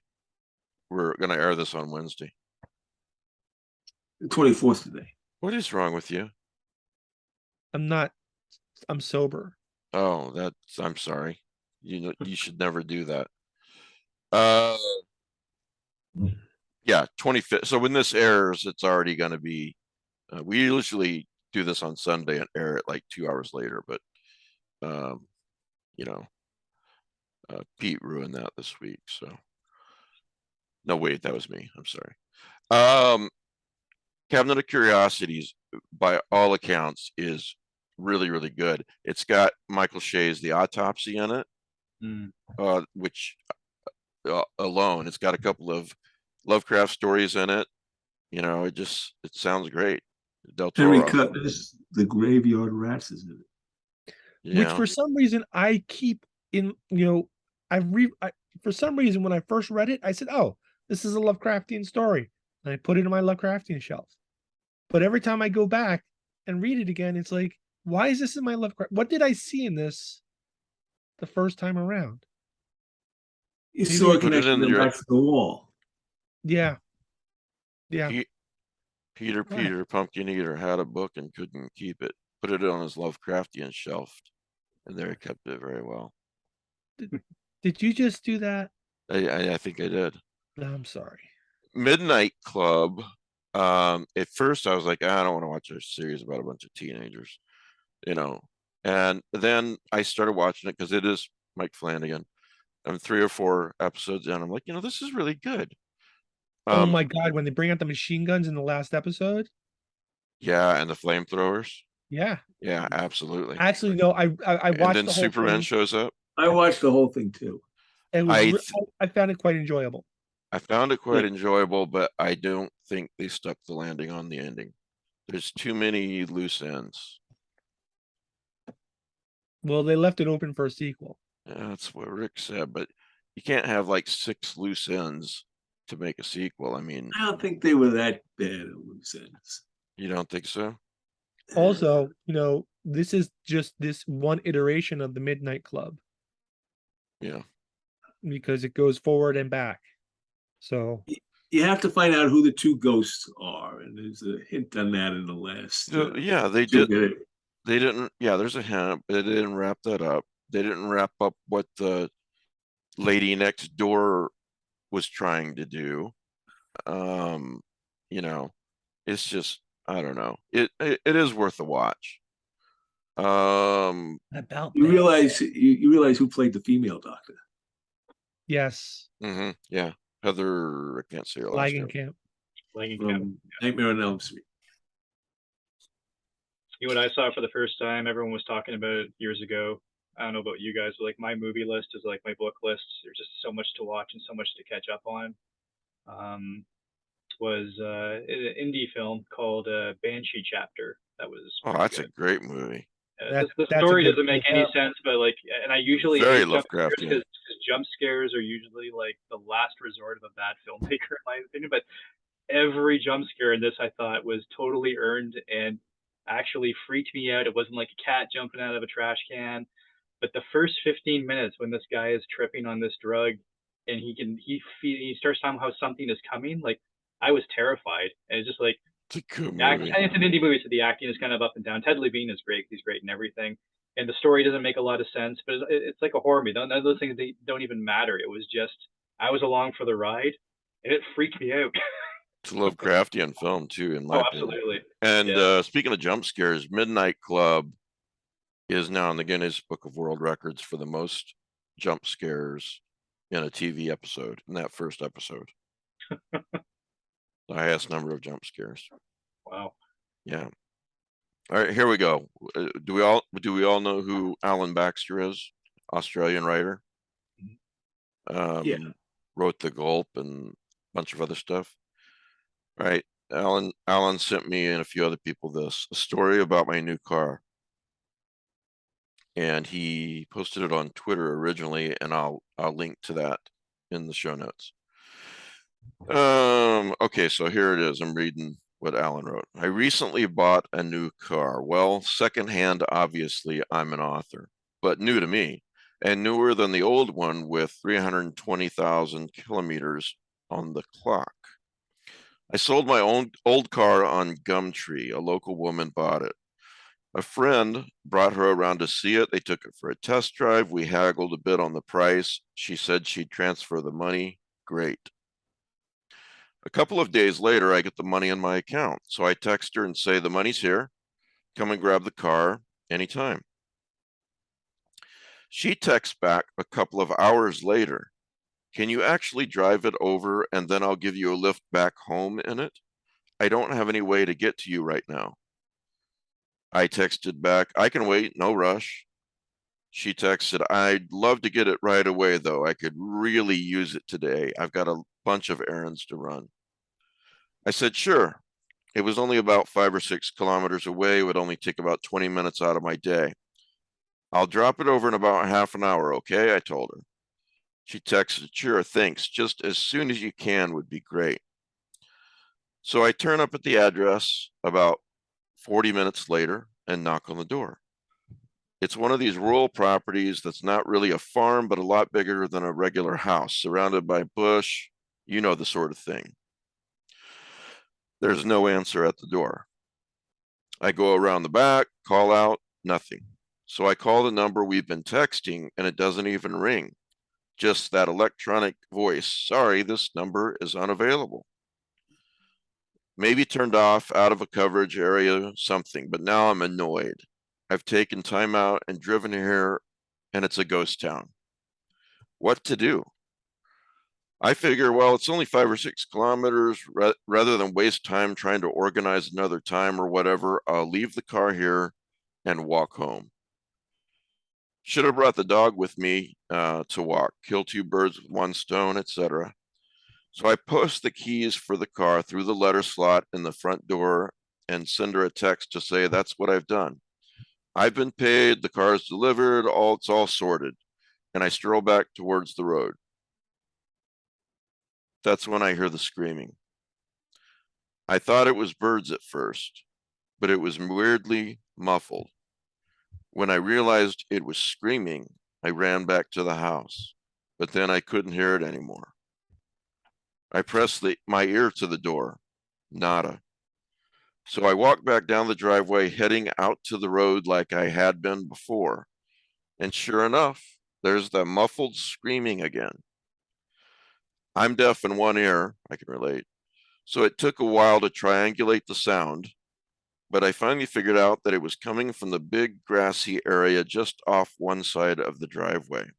We're gonna air this on Wednesday. The 24th today. What is wrong with you? I'm sober. Oh, I'm sorry. You know, you should never do that. Yeah, 25th. So when this airs, it's already going to be, we usually do this on Sunday and air it like 2 hours later, but, you know, Pete ruined that this week. So, no, wait, that was me. I'm sorry. Cabinet of Curiosities, by all accounts, is really, really good. It's got Michael Shea's The Autopsy in it, which alone, it's got a couple of Lovecraft stories in it. You know, it sounds great. Del Henry Toro. Cutler's The Graveyard Rats is in it. Which for some reason I keep in, you know, for some reason when I first read it, I said, oh, this is a Lovecraftian story. And I put it in my Lovecraftian shelf. But every time I go back and read it again, it's like, why is this in my Lovecraft? What did I see in this the first time around? You saw a connection to Back to the Wall. Yeah. Yeah. Peter Pumpkin Eater had a book and couldn't keep it. Put it on his Lovecraftian shelf, and there he kept it very well. Did you just do that? I think I did. No, I'm sorry. Midnight Club. At first I was like, I don't want to watch a series about a bunch of teenagers, you know. And then I started watching it because it is Mike Flanagan. I'm 3 or 4 episodes in. I'm like, you know, this is really good. Oh my God, when they bring out the machine guns in the last episode. Yeah, and the flamethrowers. Yeah. Yeah, absolutely. Actually, no, I watched and then the whole Superman thing. shows up. I watched the whole thing too. It was I found it quite enjoyable. I found it quite enjoyable, but I don't think they stuck the landing on the ending. There's too many loose ends. Well, they left it open for a sequel. That's what Rick said, but you can't have like 6 loose ends to make a sequel. I mean, I don't think they were that bad in loose ends. you don't think so? Also, this is just this one iteration of the Midnight Club Yeah. because it goes forward and back. So You have to find out who the two ghosts are, and there's a hint on that in the last. Yeah, they two did. minute. They didn't. Yeah, there's a hint, but they didn't wrap that up. They didn't wrap up what the lady next door was trying to do. You know, it's just, I don't know. It is worth a watch. About You that. realize who played the female doctor? yes, Yeah, Heather, I can't say her last name. Langenkamp. From Nightmare on Elm Street. You know what I saw for the first time? Everyone was talking about it years ago. I don't know about you guys, but like my movie list is like my book list. There's just so much to watch and so much to catch up on. Was an indie film called Banshee Chapter. That was Oh, that's a great movie. the That's a story good- doesn't make any sense, but like, and I usually Very hate jump scares Lovecraftian. because jump scares are usually like the last resort of a bad filmmaker, in my opinion. But every jump scare in this, I thought, was totally earned and actually freaked me out. It wasn't like a cat jumping out of a trash can, but the first 15 minutes when this guy is tripping on this drug and he starts talking how something is coming, like I was terrified. And it's just like, It's a good and movie. it's an indie movie, so the acting is kind of up and down. Ted Levine is great; he's great in everything, and the story doesn't make a lot of sense. But it's like a horror movie. None of those things, they don't even matter. It was just I was along for the ride, and it freaked me out. It's a Lovecraftian film too, in my opinion. Absolutely. And Yeah. Speaking of jump scares, Midnight Club is now in the Guinness Book of World Records for the most jump scares in a TV episode, in that first episode. The highest number of jump scares. Wow. Yeah. All right, here we go. Do we all know who Alan Baxter is? Australian writer. Yeah. Wrote The Gulp and a bunch of other stuff. Right. Alan sent me and a few other people a story about my new car. And he posted it on Twitter originally, and I'll link to that in the show notes. Okay, so here it is. I'm reading what Alan wrote. I recently bought a new car. Well, secondhand, obviously, I'm an author, but new to me and newer than the old one with 320,000 kilometers on the clock. I sold my old car on Gumtree. A local woman bought it. A friend brought her around to see it. They took it for a test drive. We haggled a bit on the price. She said she'd transfer the money. Great. A couple of days later, I get the money in my account. So I text her and say, the money's here. Come and grab the car anytime. She texts back a couple of hours later. Can you actually drive it over and then I'll give you a lift back home in it? I don't have any way to get to you right now. I texted back, I can wait, no rush. She texted, I'd love to get it right away though. I could really use it today. I've got a bunch of errands to run. I said, sure. It was only about 5 or 6 kilometers away. It would only take about 20 minutes out of my day. I'll drop it over in about half an hour, okay? I told her. She texted, sure, thanks. Just as soon as you can would be great. So I turn up at the address about 40 minutes later and knock on the door. It's one of these rural properties that's not really a farm, but a lot bigger than a regular house, surrounded by bush, you know, the sort of thing. There's no answer at the door. I go around the back, call out, nothing. So I call the number we've been texting and it doesn't even ring. Just that electronic voice. Sorry, this number is unavailable. Maybe turned off, out of a coverage area, something, but now I'm annoyed. I've taken time out and driven here and it's a ghost town. What to do? I figure, well, it's only 5 or 6 kilometers. Rather than waste time trying to organize another time or whatever, I'll leave the car here and walk home. Should have brought the dog with me to walk, kill 2 birds with 1 stone, etc. So I post the keys for the car through the letter slot in the front door and send her a text to say that's what I've done. I've been paid, the car's delivered, it's all sorted. And I stroll back towards the road. That's when I hear the screaming. I thought it was birds at first, but it was weirdly muffled. When I realized it was screaming, I ran back to the house, but then I couldn't hear it anymore. I pressed my ear to the door. Nada. So I walked back down the driveway, heading out to the road like I had been before. And sure enough, there's the muffled screaming again. I'm deaf in one ear, I can relate. So it took a while to triangulate the sound, but I finally figured out that it was coming from the big grassy area just off one side of the driveway.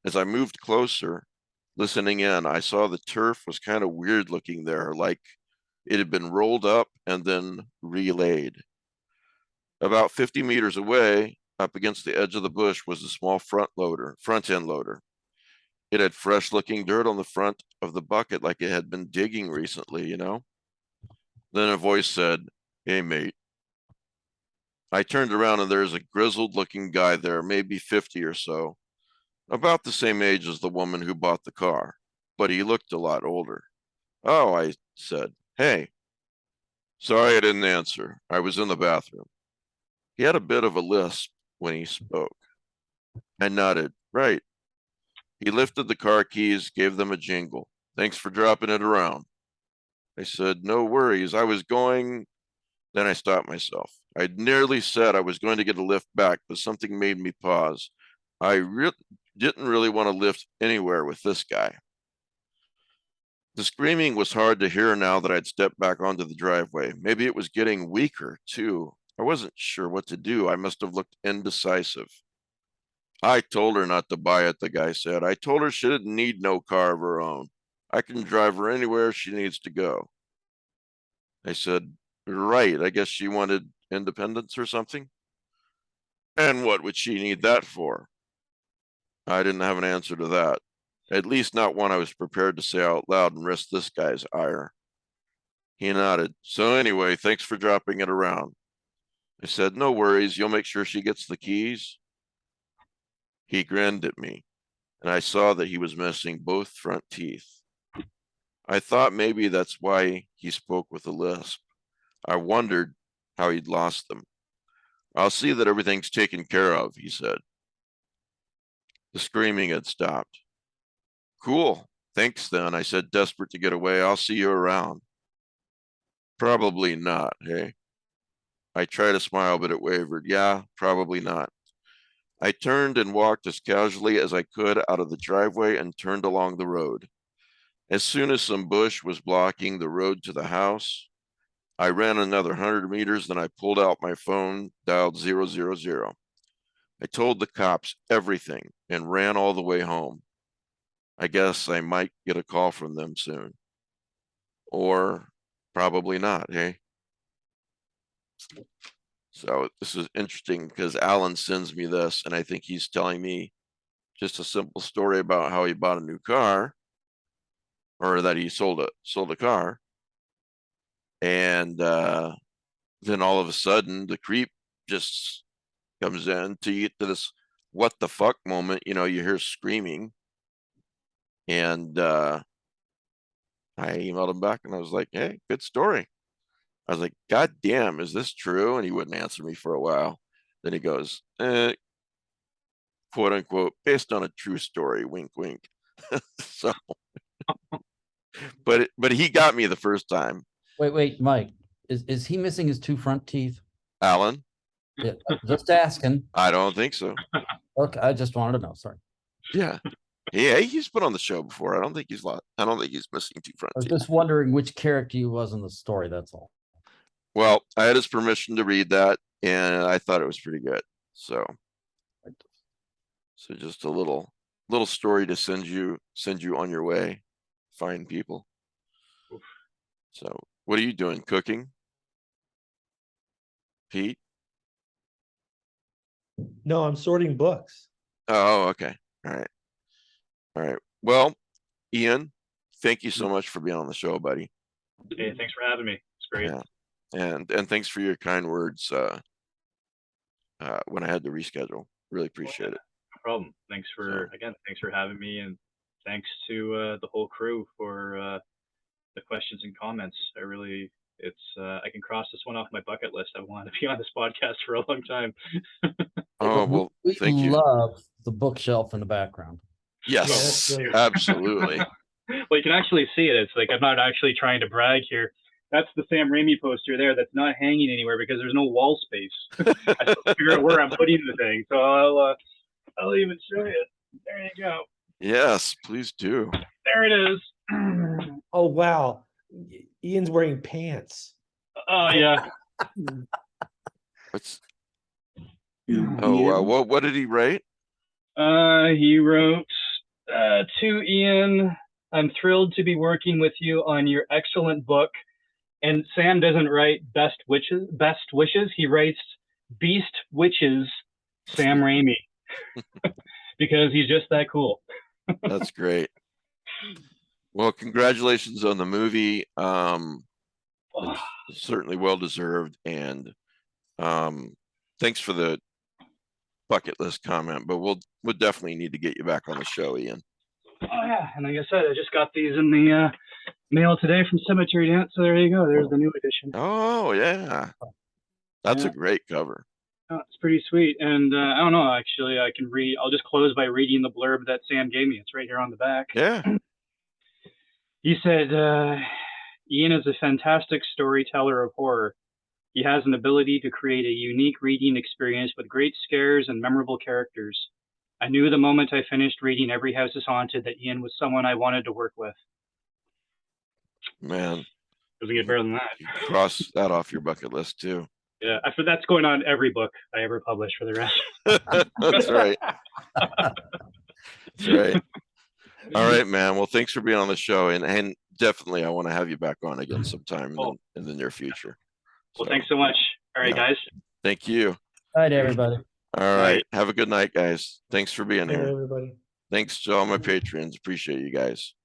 As I moved closer, listening in, I saw the turf was kind of weird looking there, like it had been rolled up and then relaid. About 50 meters away, up against the edge of the bush, was a small front end loader. It had fresh looking dirt on the front of the bucket, like it had been digging recently, you know? Then a voice said, "Hey, mate." I turned around and there's a grizzled looking guy there, maybe 50 or so, about the same age as the woman who bought the car, but he looked a lot older. "Oh," I said, "Hey." Sorry I didn't answer. I was in the bathroom. He had a bit of a lisp when he spoke. I nodded. Right. He lifted the car keys, gave them a jingle. "Thanks for dropping it around." I said, "No worries. I was going." Then I stopped myself. I'd nearly said I was going to get a lift back, but something made me pause. I didn't really want to lift anywhere with this guy. The screaming was hard to hear now that I'd stepped back onto the driveway. Maybe it was getting weaker, too. I wasn't sure what to do. I must have looked indecisive. "I told her not to buy it," the guy said. "I told her she didn't need no car of her own. I can drive her anywhere she needs to go." I said, "Right, I guess she wanted independence or something." "And what would she need that for?" I didn't have an answer to that. At least not one I was prepared to say out loud and risk this guy's ire. He nodded. "So anyway, thanks for dropping it around." I said, "No worries. You'll make sure she gets the keys?" He grinned at me, and I saw that he was missing both front teeth. I thought maybe that's why he spoke with a lisp. I wondered how he'd lost them. "I'll see that everything's taken care of," he said. The screaming had stopped. "Cool. Thanks then," I said, desperate to get away. "I'll see you around." "Probably not, hey?" I tried to smile, but it wavered. "Yeah, probably not." I turned and walked as casually as I could out of the driveway and turned along the road. As soon as some bush was blocking the road to the house, I ran another 100 meters, then I pulled out my phone, dialed 000. I told the cops everything and ran all the way home. I guess I might get a call from them soon. Or probably not, hey? So this is interesting because Alan sends me this, and I think he's telling me just a simple story about how he bought a new car, or that he sold a car. And then all of a sudden the creep just comes in to this what the fuck moment. You hear screaming. And I emailed him back and I was like, "Hey, good story." I was like, "God damn, is this true?" And he wouldn't answer me for a while. Then he goes, quote unquote, "based on a true story, wink, wink." So, but he got me the first time. Wait, Mike, is he missing his two front teeth? Alan? Yeah, just asking. I don't think so. Okay, I just wanted to know. Sorry. Yeah. Yeah, he's been on the show before. I don't think he's missing two front I was teeth. just wondering which character he was in the story. That's all. Well, I had his permission to read that, and I thought it was pretty good. So just a little story to send you on your way. Fine people. So what are you doing? Cooking? Pete? No, I'm sorting books. Oh, okay. All right. Well, Ian, thank you so much for being on the show, buddy. Hey, thanks for having me. It's great. Yeah. And thanks for your kind words. when I had to reschedule. Really appreciate it. No problem. Thanks for having me, and thanks to the whole crew for the questions and comments. I can cross this one off my bucket list. I wanted to be on this podcast for a long time. Oh, well, we thank you. love the bookshelf in the background. Yes, Yeah, absolutely. Well, you can actually see it. It's like, I'm not actually trying to brag here. That's the Sam Raimi poster there that's not hanging anywhere because there's no wall space. I still figure out where I'm putting the thing. So I'll even show you. There you go. Yes, please do. There it is. Oh wow, Ian's wearing pants. Oh yeah. What's Ian? what did he write? He wrote to Ian, I'm thrilled to be working with you on your excellent book. And Sam doesn't write best wishes. He writes Beast Witches Sam Raimi. Because he's just that cool. That's great. Well, congratulations on the movie. It's certainly well deserved, and thanks for the bucket list comment. But we'll definitely need to get you back on the show, Ian. Oh yeah, and like I said, I just got these in the mail today from Cemetery Dance. So there you go. There's the new edition. Oh yeah, that's a great cover. Oh, it's pretty sweet. And I don't know, actually, I can read. I'll just close by reading the blurb that Sam gave me. It's right here on the back. Yeah. He said, Ian is a fantastic storyteller of horror. He has an ability to create a unique reading experience with great scares and memorable characters. I knew the moment I finished reading Every House is Haunted that Ian was someone I wanted to work with. Man, Doesn't get better than that. you cross that off your bucket list too. Yeah, after that's going on every book I ever publish for the rest. That's right. That's right. All right, man. Well, thanks for being on the show, and definitely I want to have you back on again sometime in the near future. Well, thanks so much. All right, guys. Thank you. All right, everybody. All right. Have a good night, guys. Thanks for being Hey, here. everybody. Thanks to all my patrons. Appreciate you guys.